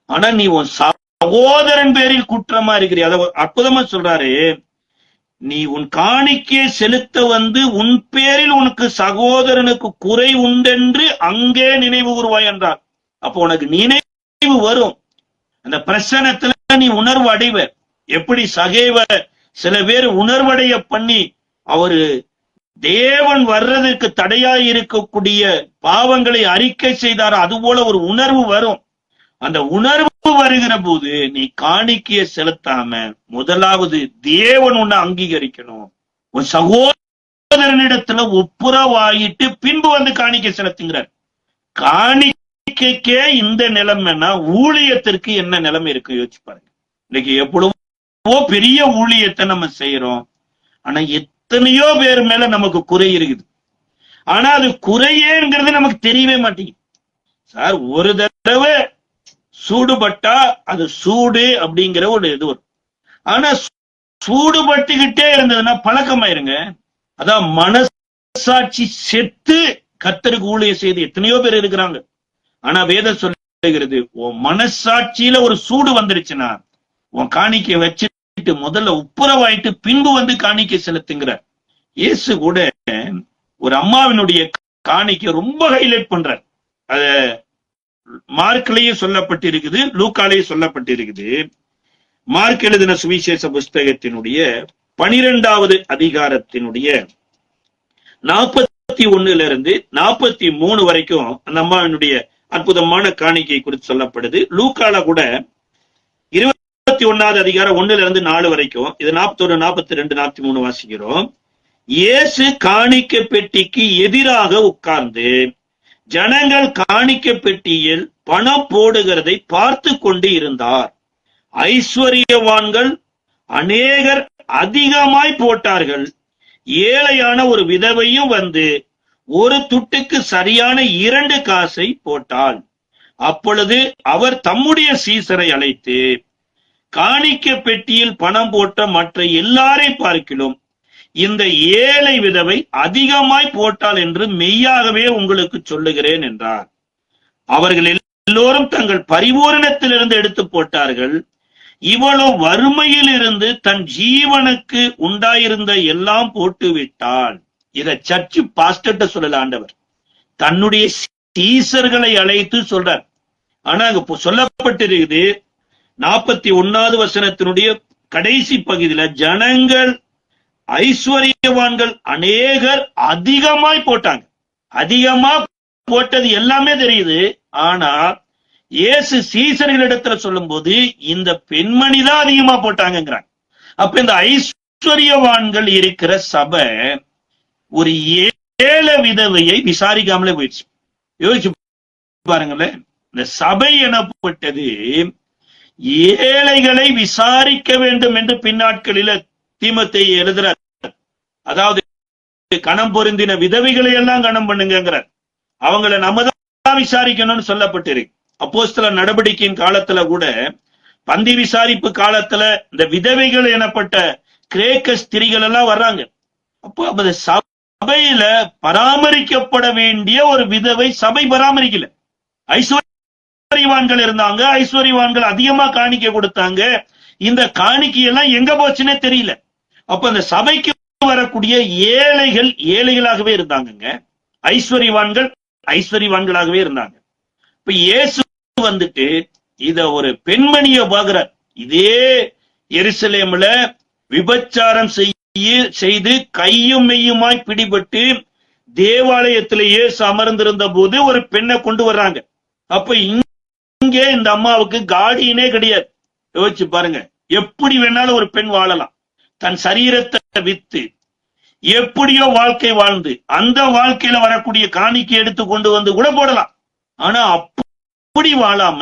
ஆனா நீ உன் சகோதரன் பேரில் குற்றமா இருக்கிறீ. அத அற்புதமா சொல்றாரு, நீ உன் காணிக்கையை செலுத்த வந்து உன் பேரில் உனக்கு சகோதரனுக்கு குறை உண்டென்று அங்கே நினைவு கூறுவாய் என்றார். அப்போ உனக்கு நினைவு வரும், அந்த பிரசனத்துல நீ உணர்வு அடைவ. எப்படி சகேவ சில பேர் உணர்வடைய பண்ணி அவரு தேவன் வர்றதுக்கு தடையாய் இருக்கக்கூடிய பாவங்களை அறிக்கை செய்தார், அதுபோல ஒரு உணர்வு வரும். அந்த உணர்வு வருகிற போது நீ காணிக்கையை செலுத்தாம முதலாவது தேவன் உன்னை அங்கீகரிக்கணும். உன் சகோதரனிடத்துல ஒப்புரவாயிட்டு பின்பு வந்து காணிக்கை செலுத்துங்கிறார். காணிக்கைக்கே இந்த நிலைமைன்னா ஊழியத்திற்கு என்ன நிலைமை இருக்கு யோசிச்சு பாருங்க. இன்னைக்கு எவ்வளவோ பெரிய ஊழியத்தை நம்ம செய்யறோம், ஆனா எத்தனையோ பேர் மேல நமக்கு குறை இருக்குது. ஆனா அது குறையேங்கிறது நமக்கு தெரியவே மாட்டேங்குது. சார், ஒரு தடவை சூடுபட்டா அது சூடு அப்படிங்கிற ஒரு இது வரும். ஆனா சூடுபட்டுக்கிட்டே இருந்ததுன்னா பழக்கமாயிருங்க. அதான் மனசாட்சி செத்து கர்த்தருக்கு ஊழியம் செய்து எத்தனையோ பேர் இருக்கிறாங்க. ஆனா வேதம் சொல்லுகிறது, உன் மனசாட்சியில ஒரு சூடு வந்துருச்சுன்னா உன் காணிக்கை வச்சுட்டு முதல்ல உப்புரவாயிட்டு பின்பு வந்து காணிக்கை செலுத்துங்கிற. இயேசு கூட ஒரு அம்மாவினுடைய காணிக்கை ரொம்ப ஹைலைட் பண்றார். அத மார்க்லயும் சொல்லப்பட்டிருக்குது, லூக்காலையும் சொல்லப்பட்டிருக்குது. மார்க் எழுதின சுவிசேஷ புஸ்தகத்தினுடைய 12வது அதிகாரத்தினுடைய 41 43 வரைக்கும் அந்த அம்மாவினுடைய அற்புதமான காணிக்கை குறித்து சொல்லப்படுது. லூக்கால கூட 21வது அதிகாரம் 1-4 வரைக்கும், இது 41, 42, 43 வாசிக்கிறோம். இயேசு காணிக்கை பெட்டிக்கு எதிராக உட்கார்ந்து ஜனங்கள் காணிக்கை பெட்டியில் பணம் போடுகிறதை பார்த்து கொண்டு இருந்தார். ஐஸ்வர்யவான்கள் அநேகர் அதிகமாய் போட்டார்கள். ஏழையான ஒரு விதவையும் வந்து ஒரு துட்டுக்கு சரியான 2 காசை போட்டாள். அப்பொழுது அவர் தம்முடைய சீசரை அழைத்து, காணிக்கை பெட்டியில் பணம் போட்ட மற்ற எல்லாரை பார்க்கிலும் இந்த ஏழை விதவை அதிகமாய் போட்டாள் என்று மெய்யாகவே உங்களுக்கு சொல்லுகிறேன் என்றார். அவர்கள் எல்லோரும் தங்கள் பரிபூரணத்திலிருந்து எடுத்து போட்டார்கள். இவ்வளவு வறுமையில் இருந்து தன் ஜீவனுக்கு உண்டாயிருந்த எல்லாம் போட்டு விட்டாள். இத சர்ச்சு பாஸ்டர்ட்ட சொல்லல ஆண்டவர், தன்னுடைய சீசர்களை அழைத்து சொல்றார். ஆனா அங்க சொல்லப்பட்டிருக்குது 41வது வசனத்தினுடைய கடைசி பகுதியில, ஜனங்கள் ஐஸ்வர்யவான்கள் அநேகர் அதிகமாய் போட்டாங்க. அதிகமா போட்டது எல்லாமே தெரியுது. ஆனா இயேசு சீசர்களிடத்துல சொல்லும் போது இந்த பெண்மணி தான் அதிகமா போட்டாங்கிறாங்க. அப்ப இந்த ஐஸ்வர்யவான்கள் இருக்கிற சபை ஒரு ஏழை விதவையை விசாரிக்காமலே போயிடுச்சு. யோசிச்சு பாருங்களேன், இந்த சபை எனப்பட்டது ஏழைகளை விசாரிக்க வேண்டும் என்று பின்னாட்களில தீமோத்தேயு எழுதுறார். அதாவது கணம் பொருந்தின விதவைகளை எல்லாம் கணம் பண்ணுங்கிறார். அவங்களை நம்ம தான் விசாரிக்கணும்னு சொல்லப்பட்டிருக்கு. அப்போஸ்தலர் நடவடிக்கையின் காலத்துல கூட, பந்தி விசாரிப்பு காலத்துல இந்த விதவைகள் எனப்பட்ட கிரேக்க ஸ்திரீகள் எல்லாம் வர்றாங்க. அப்போ அந்த சபையில பராமரிக்கப்பட வேண்டிய ஒரு விதவை சபை பராமரிக்கல. ஐஸ்வர்யவான்கள் இருந்தாங்க, ஐஸ்வர்யவான்கள் அதிகமா காணிக்க கொடுத்தாங்க. இந்த காணிக்கையெல்லாம் எங்க போச்சுன்னே தெரியல. அப்ப அந்த சபைக்கு வரக்கூடிய ஏழைகள் ஏழைகளாகவே இருந்தாங்க, ஐஸ்வர்யவான்கள் ஐஸ்வர்யவான்களாகவே இருந்தாங்க. இப்ப இயேசு வந்துட்டு இத ஒரு பெண்மணிய பாக்குறார். இதே எருசலேம்ல விபச்சாரம் செய்து கையும் மெய்யுமாய் பிடிபட்டு தேவாலயத்திலே இயேசு அமர்ந்திருந்த போது ஒரு பெண்ணை கொண்டு வர்றாங்க. அப்ப இங்கே இந்த அம்மாவுக்கு காடியனே கிடையாது. யோசிச்சு பாருங்க, எப்படி வேணாலும் ஒரு பெண் வாழலாம். தன் சரீரத்தை வித்து எப்படியோ வாழ்க்கை வாழ்ந்து அந்த வாழ்க்கையில வரக்கூடிய காணிக்கை எடுத்து கொண்டு வந்து கூட போடலாம். ஆனா அப்படி வாழாம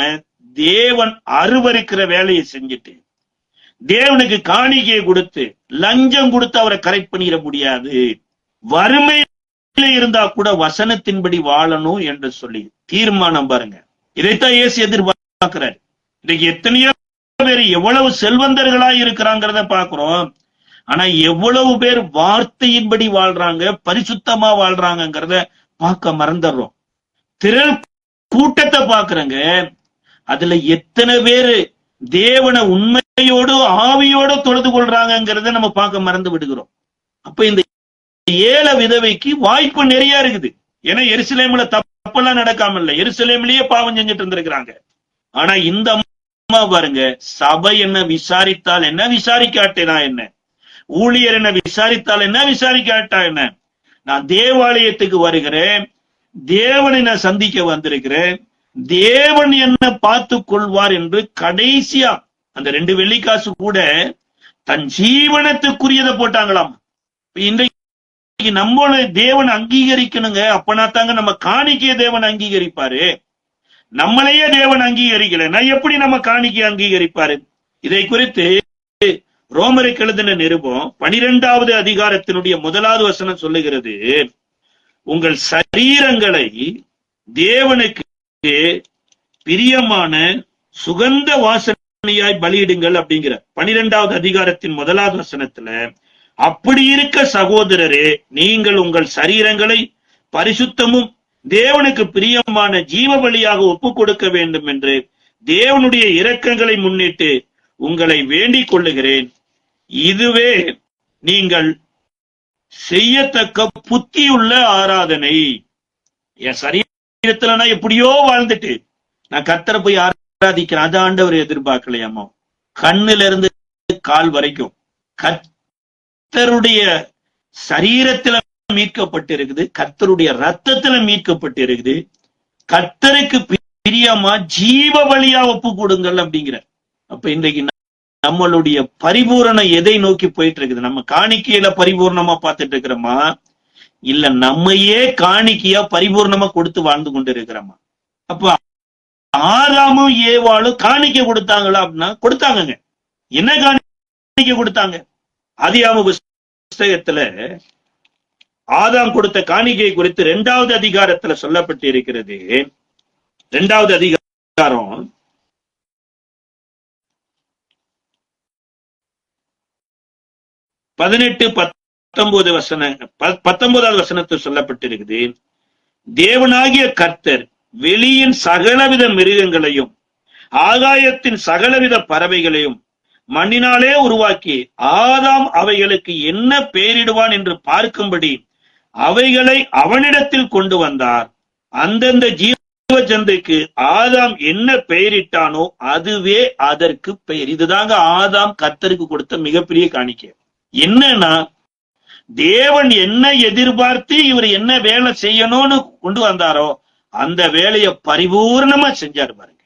தேவன் அருவருக்கிற வேலையை செஞ்சுட்டு தேவனுக்கு காணிக்கையை கொடுத்து லஞ்சம் கொடுத்து அவரை கரெக்ட் பண்ணிட முடியாது. வறுமையில இருந்தா கூட வசனத்தின்படி வாழணும் என்று சொல்லி தீர்மானம் பாருங்க. இதைத்தான் இயேசு எதிர்பார்க்கிறார். இன்னைக்கு எத்தனையோ பேர் எவ்வளவு செல்வந்தர்களா இருக்கிறாங்கிறத பாக்குறோம். ஆனா எவ்வளவு பேர் வார்த்தையின்படி வாழ்றாங்க, பரிசுத்தமா வாழ்றாங்கிறத பார்க்க மறந்துடுறோம். திரள் கூட்டத்தை பாக்குறங்க, அதுல எத்தனை பேரு தேவனை உண்மையோடு ஆவியோடு தொழுது கொள்றாங்கிறத நம்ம பார்க்க மறந்து விடுகிறோம். அப்ப இந்த ஏழை விதவைக்கு வாய்ப்பு நிறைய இருக்குது. ஏன்னா எருசலேம்ல தப்பெல்லாம் நடக்காம இல்ல, எருசலேம்லயே பாவம் செஞ்சுட்டு இருந்திருக்கிறாங்க. ஆனா இந்த அம்மா பாருங்க, சபை என்ன விசாரித்தால் என்ன, விசாரிக்காட்டேனா என்ன, ஊழியர் என்ன விசாரித்தால் என்ன, விசாரிக்காட்டா என்ன, நான் தேவாலயத்துக்கு வருகிறேன், தேவனை நான் சந்திக்க வந்திருக்கிறேன், தேவன் என்ன பார்த்து கொள்வார் என்று கடைசியா அந்த 2 வெள்ளிக்காசு கூட தன் ஜீவனத்துக்குரியதை போட்டாங்களாம். இன்றைக்கு நம்மள தேவன் அங்கீகரிக்கணுங்க. அப்பனா தாங்க நம்ம காணிக்கைய தேவன் அங்கீகரிப்பாரு. நம்மளையே தேவன் அங்கீகரிக்கல, எப்படி நம்ம காணிக்கை அங்கீகரிப்பாரு? இதை குறித்து ரோமருக்கு எழுதின நிருபம் 12வது அதிகாரத்தினுடைய 1வது வசனம் சொல்லுகிறது, உங்கள் சரீரங்களை தேவனுக்கு பிரியமான சுகந்த வாசனையாய் பலியிடுங்கள் அப்படிங்கிற 12வது அதிகாரத்தின் 1வது வசனத்துல, அப்படி இருக்க சகோதரரே, நீங்கள் உங்கள் சரீரங்களை பரிசுத்தமும் தேவனுக்கு பிரியமான ஜீவ பலியாக ஒப்பு கொடுக்க வேண்டும் என்று தேவனுடைய இரக்கங்களை முன்னிட்டு உங்களை வேண்டிக் கொள்ளுகிறேன். இதுவே நீங்கள் செய்யத்தக்க புத்தியுள்ள ஆராதனை. என் சரீரத்துல நான் எப்படியோ வாழ்ந்துட்டு நான் கர்த்தரை போய் ஆராதிக்கிறேன், அது ஆண்டவர் எதிர்பார்க்கலையாமோ. கண்ணுல இருந்து கால் வரைக்கும் கர்த்தருடைய சரீரத்துல மீட்கப்பட்டு இருக்குது, கர்த்தருடைய ரத்தத்துல மீட்கப்பட்டு இருக்குது. கர்த்தருக்கு பிரியமா ஜீவ பலியா ஒப்பு கொடுங்கள் அப்படிங்கிற. அப்ப இன்றைக்கு நம்மளுடைய பரிபூரணம் எதை நோக்கி போயிட்டு இருக்குது? நம்ம காணிக்கையில பரிபூர்ணமா பார்த்துட்டு இருக்கிறோமா, இல்ல நம்மையே காணிக்கையா பரிபூர்ணமா கொடுத்து வாழ்ந்து கொண்டு இருக்கிறோமா? அப்ப ஆதாமும் ஏவாளும் காணிக்கை கொடுத்தாங்களா அப்படின்னா கொடுத்தாங்க. என்ன காணிக்கை கொடுத்தாங்க? ஆதியாகம புஸ்தகத்துல ஆதாம் கொடுத்த காணிக்கை குறித்து 2வது அதிகாரத்துல சொல்லப்பட்டு இருக்கிறது. 2வது அதிகாரம் 18-19 வசனத்தில் சொல்லப்பட்டிருக்குது. தேவனாகிய கர்த்தர் வெளியின் சகலவித மிருகங்களையும் ஆகாயத்தின் சகலவித பறவைகளையும் மண்ணினாலே உருவாக்கி ஆதாம் அவைகளுக்கு என்ன பெயரிடுவான் என்று பார்க்கும்படி அவைகளை அவனிடத்தில் கொண்டு வந்தார். அந்தந்த ஜீவ ஜந்துக்கு ஆதாம் என்ன பெயரிட்டானோ அதுவே அதற்கு பெயர். இதுதாங்க ஆதாம் கர்த்தருக்கு கொடுத்த மிகப்பெரிய காணிக்கை. என்னன்னா, தேவன் என்ன எதிர்பார்த்து இவர் என்ன வேலை செய்யணும்னு கொண்டு வந்தாரோ அந்த வேலையை பரிபூர்ணமா செஞ்சாரு பாருங்க.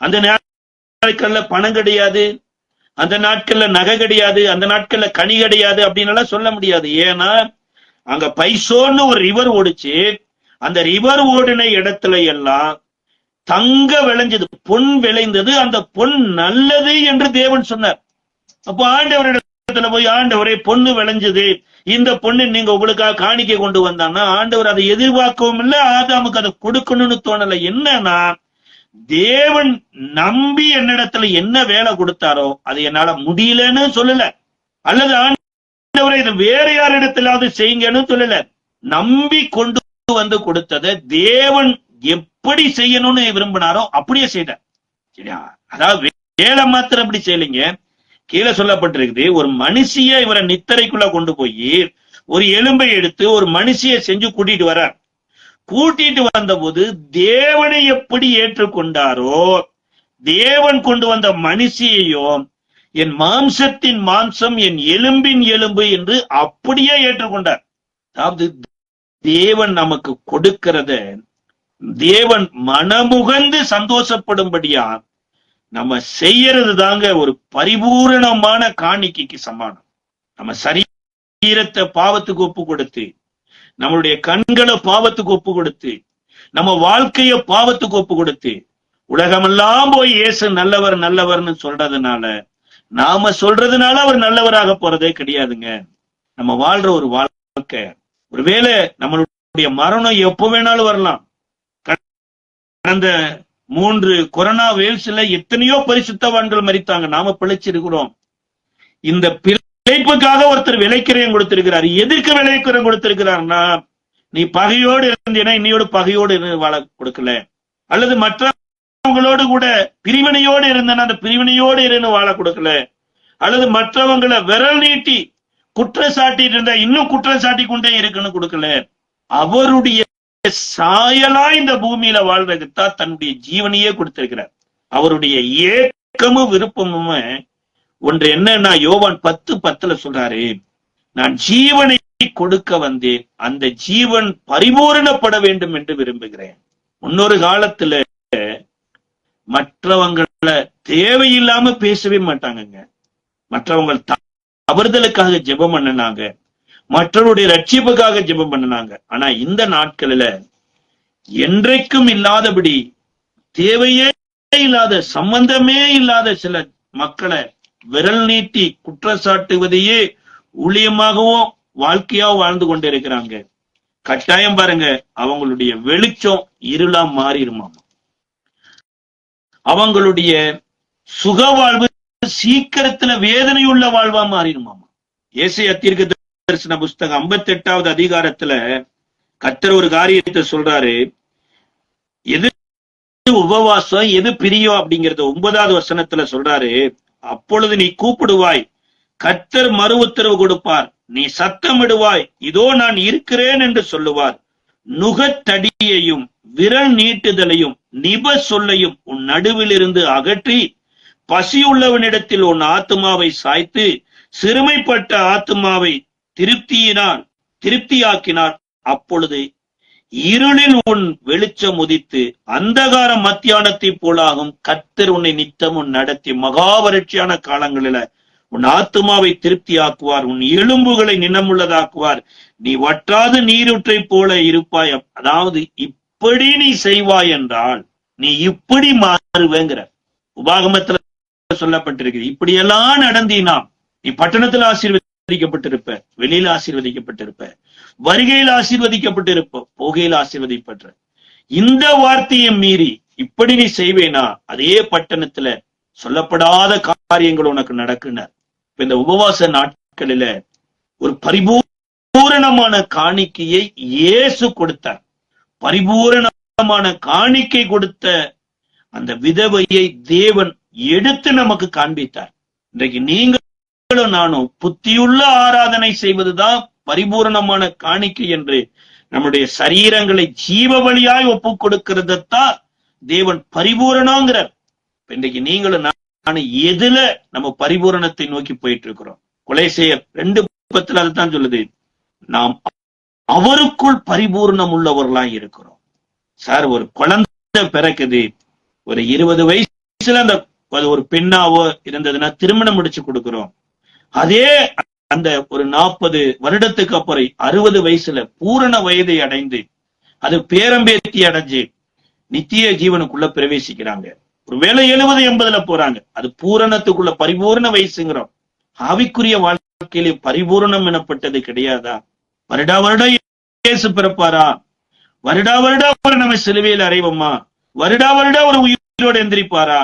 அந்த நாட்கள்ல பணம் கிடையாது, அந்த நாட்கள்ல நகை கிடையாது, அந்த நாட்கள்ல கனி கிடையாது அப்படின்னு எல்லாம் சொல்ல முடியாது. ஏன்னா அங்க பைசோன்னு ஒரு ரிவர் ஓடிச்சு. அந்த ரிவர் ஓடின இடத்துல எல்லாம் தங்க விளைஞ்சது, பொன் விளைந்தது. அந்த பொன் நல்லது என்று தேவன் சொன்னார். அப்போ ஆண்டவரிடத்துல போய், ஆண்டவரே பொண்ணு விளைஞ்சது, இந்த பொண்ணு நீங்க உங்களுக்காக காணிக்கை கொண்டு வந்தான்னா ஆண்டவர் அதை எதிர்பார்க்கவும் இல்லை, ஆதாமுக்கு அதை கொடுக்கணும்னு தோணல. என்னன்னா, தேவன் நம்பி என்னிடத்துல என்ன வேலை கொடுத்தாரோ அது என்னால முடியலன்னு சொல்லல, அல்லது ஆண்டவரை இதை வேற யாரிடத்திலாவது செய்யுங்கன்னு சொல்லல. நம்பி கொண்டு வந்து கொடுத்ததை தேவன் எப்படி செய்யணும்னு விரும்பினாரோ அப்படியே செய்தார். சரியா? அதாவது வேலை மாத்திரம் அப்படி செய்யலைங்க. கீழே சொல்லப்பட்டிருக்குது, ஒரு மனுஷிய இவரை நித்தரைக்குள்ள கொண்டு போய் ஒரு எலும்பை எடுத்து ஒரு மனுஷிய செஞ்சு கூட்டிட்டு வர்றார். கூட்டிட்டு வந்த போது தேவனை எப்படி ஏற்றுக்கொண்டாரோ, தேவன் கொண்டு வந்த மனுஷியையோ என் மாம்சத்தின் மாம்சம் என் எலும்பின் எலும்பு என்று அப்படியே ஏற்றுக்கொண்டார். அதாவது தேவன் நமக்கு கொடுக்கிறத தேவன் மனமுகந்து சந்தோஷப்படும்படியா நம்ம செய்யறது தாங்க ஒரு பரிபூரணமான காணிக்கைக்கு சமானம். நம்ம சரீரத்தை பாவத்துக்கு ஒப்பு கொடுத்து, நம்மளுடைய கண்களை பாவத்துக்கு ஒப்பு கொடுத்து, நம்ம வாழ்க்கைய பாவத்துக்கு ஒப்பு கொடுத்து, உலகமெல்லாம் போய் இயேசு நல்லவர் நல்லவர்னு சொல்றதுனால, நாம சொல்றதுனால அவர் நல்லவராக போறதே கிடையாதுங்க. நம்ம வாழ்ற ஒரு வாழ்க்கை, ஒருவேளை நம்மளுடைய மரணம் எப்ப வேணாலும் வரலாம். கடந்த 3 கொரோனா வேவ்ஸ்ல எத்தனையோ பரிசுத்தவான்கள் மரித்தாங்க, நாம பிழைச்சிருக்கிறோம். இந்த பிழைப்புக்காக ஒருத்தர் விலைக்கிரயம் கொடுத்திருக்கிறார். எதுக்கு விலைக்கிரயம் கொடுத்திருக்கிறார்னா, நீ பகையோடு இருந்தீனா இன்னையோடு பகையோடு வாழ கொடுக்கல, அல்லது மற்றவங்களோடு கூட பிரிவினையோடு இருந்தனா அந்த பிரிவினையோடு இருந்து வாழ கொடுக்கல, அல்லது மற்றவங்களை விரல் நீட்டி குற்றம் சாட்டிட்டு இருந்தா இன்னும் குற்றம் சாட்டி கொண்டே இருக்குன்னு கொடுக்கல. அவருடைய சாயலா இந்த பூமியில வாழ்றதுக்குத்தான் தன்னுடைய ஜீவனையே கொடுத்திருக்கிறார். அவருடைய ஏக்கமும் விருப்பமும் ஒன்று என்னன்னா, யோவான் 10:10 சொல்றாரு, நான் ஜீவனை கொடுக்க வந்தேன், அந்த ஜீவன் பரிபூரணப்பட வேண்டும் என்று விரும்புகிறேன். முன்னொரு காலத்துல மற்றவங்களை தேவையில்லாம பேசவே மாட்டாங்க. மற்றவங்க தவறுதலுக்காக ஜெபம் பண்ணினாங்க, மற்றவருடைய ரட்சிப்புக்காக ஜெபம் பண்ணினாங்க. ஆனா இந்த நாட்களில என்றைக்கும் இல்லாதபடி தேவையே இல்லாத, சம்பந்தமே இல்லாத சில மக்களை விரல் நீட்டி குற்றச்சாட்டுவதையே ஊழியமாகவும் வாழ்க்கையாகவும் வாழ்ந்து கொண்டிருக்கிறாங்க. கட்டாயம் பாருங்க, அவங்களுடைய வெளிச்சம் இருளா மாறிடுமாமா. அவங்களுடைய சுக வாழ்வு சீக்கிரத்துல வேதனையுள்ள வாழ்வா மாறிடுமாமா. ஏசாயா தீர்க்க தரிசன புஸ்தகம் 58வது அதிகாரத்துல கர்த்தர் ஒரு காரியத்தை சொல்றாரு. எது உபவாசம், எது பிரியம் அப்படிங்கறத 9வது வசனத்துல சொல்றாரு. அப்பொழுது நீ கூப்பிடுவாய், கர்த்தர் மறு உத்தரவு கொடுப்பார். நீ சத்தமிடுவாய், இதோ நான் இருக்கிறேன் என்று சொல்லுவார். நுகத்தடியையும் விரல் நீட்டுதலையும் நிப சொல்லையும் உன் நடுவில் இருந்து அகற்றி, பசியுள்ளவனிடத்தில் உன் ஆத்துமாவை சாய்த்து, சிறுமைப்பட்ட ஆத்துமாவை திருப்தியாக்கினார். அப்பொழுது இருளில் உன் வெளிச்சம் உதித்து அந்தகார மத்தியானத்தை போலாகும். கர்த்தர் உன்னை நித்தமும் நடத்தி மகாவறட்சியான காலங்களில உன் ஆத்துமாவை திருப்தியாக்குவார். உன் எலும்புகளை நினமுள்ளதாக்குவார். நீ வற்றாத நீரூற்றை போல இருப்பாய். அதாவது இப்படி நீ செய்வாய் என்றால் நீ இப்படி மாறுவேங்கிற உபாகமத்துல சொல்லப்பட்டிருக்கு. இப்படியெல்லாம் நடந்தீனா நீ பட்டணத்துல ஆசீர்வதிக்கப்பட்டிருப்ப, வெளியில ஆசீர்வதிக்கப்பட்டிருப்ப, வருகையில் ஆசீர்வதிக்கப்பட்டிருப்ப, போகையில் ஆசீர்வதிப்பட்ட. இந்த வார்த்தையை மீறி இப்படி நீ செய்வேனா அதே பட்டணத்துல சொல்லப்படாத காரியங்கள் உனக்கு நடக்குனர். இந்த உபவாச நாட்களில ஒரு பரிபூரணமான காணிக்கையை இயேசு கொடுத்தார். பரிபூரணமான காணிக்கை கொடுத்த அந்த விதவையை தேவன் எடுத்து நமக்கு காண்பித்தார். இன்றைக்கு நீங்களும் நானும் புத்தியுள்ள ஆராதனை செய்வதுதான் பரிபூரணமான காணிக்கை என்று நம்முடைய சரீரங்களை ஜீவ பலியாய் ஒப்பு கொடுக்கிறதான் தேவன் பரிபூரணங்கிறார். இன்றைக்கு நீங்களும் நானும் எதுல நம்ம பரிபூரணத்தை நோக்கி போயிட்டு இருக்கிறோம்? கொலைசேயர் 2:10 அதுதான் சொல்லுது, நாம் அவருக்குள் பரிபூர்ணம் உள்ளவர்களாய் இருக்கிறோம். சார், ஒரு குழந்தை பிறக்குது, ஒரு 20 வயசுல அந்த ஒரு பெண்ணாவோ இருந்ததுன்னா திருமணம் முடிச்சு கொடுக்கிறோம். அதே அந்த ஒரு 40 வருடத்துக்கு அப்புறம் 60 வயசுல பூரண வயதை அடைந்து அது பேரம்பேத்தி அடைஞ்சு நித்திய ஜீவனுக்குள்ள பிரவேசிக்கிறாங்க. ஒருவேளை 70-80 போறாங்க. அது பூரணத்துக்குள்ள பரிபூர்ண வயசுங்கிறோம். ஆவிக்குரிய வாழ்க்கையிலே பரிபூர்ணம் எனப்பட்டது கிடையாதா? வருடா வருடம் இயேசு பிறப்பாரா? வருடா வருடா ஒரு நம்ம சிலுவையில் அறைவோமா? வருடா வருடா ஒரு உயிரோடு எந்திரிப்பாரா?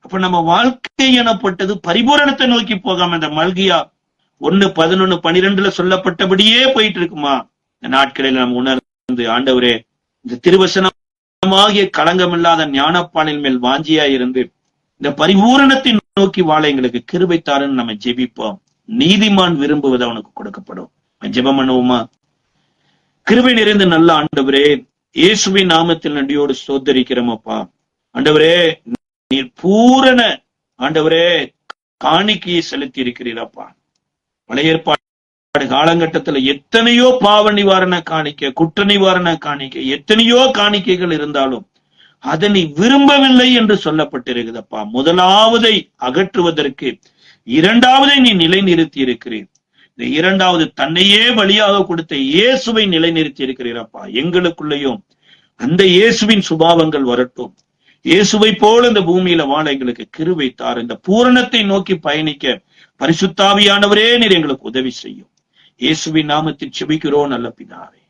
அப்ப நம்ம வாழ்க்கை எனப்பட்டது பரிபூரணத்தை நோக்கி போகாம இந்த மல்கியா 1:11-12 சொல்லப்பட்டபடியே போயிட்டு இருக்குமா? இந்த நாட்களில் நாம் உணர்ந்து, ஆண்டவரே, இந்த திருவசனமாகிய களங்கமில்லாத ஞானப்பாலின் மேல் வாஞ்சியா இருந்து இந்த பரிபூரணத்தை நோக்கி வாழ எங்களுக்கு கிருபை தாருன்னு நம்ம ஜெபிப்போம். நீதிமான் விரும்புவது அவனுக்கு கொடுக்கப்படும். ஜெபம் பண்ணுவோமா? கிருபை நிறைந்த நல்ல ஆண்டவரே, இயேசுவின் நாமத்தில் நன்றியோடு ஸ்தோத்தரிக்கிறோமப்பா. ஆண்டவரே, நீர் பூரண ஆண்டவரே காணிக்கையை செலுத்தி இருக்கிறீரப்பா. பழைய ஏற்பாடு காலகட்டத்துல எத்தனையோ பாவ நிவாரண காணிக்கை, குற்ற நிவாரண காணிக்கை, எத்தனையோ காணிக்கைகள் இருந்தாலும் அதை நீ விரும்பவில்லை என்று சொல்லப்பட்டிருக்குதப்பா. முதலாவதை அகற்றுவதற்கு இரண்டாவதை நீ நிலைநிறுத்தி இருக்கிறீர். இந்த இரண்டாவது தன்னையே பலியாக கொடுத்த இயேசுவை நிலைநிறுத்தி இருக்கிறீரப்பா. எங்களுக்குள்ளேயும் அந்த இயேசுவின் சுபாவங்கள் வரட்டும். இயேசுவை போல இந்த பூமியில வாழ எங்களுக்கு கிருபை தார். இந்த பூரணத்தை நோக்கி பயணிக்க பரிசுத்தாவியானவரே நீர் எங்களுக்கு உதவி செய்யும். இயேசுவின் நாமத்தில் செபிக்கிறோம் நல்ல பிதாவே.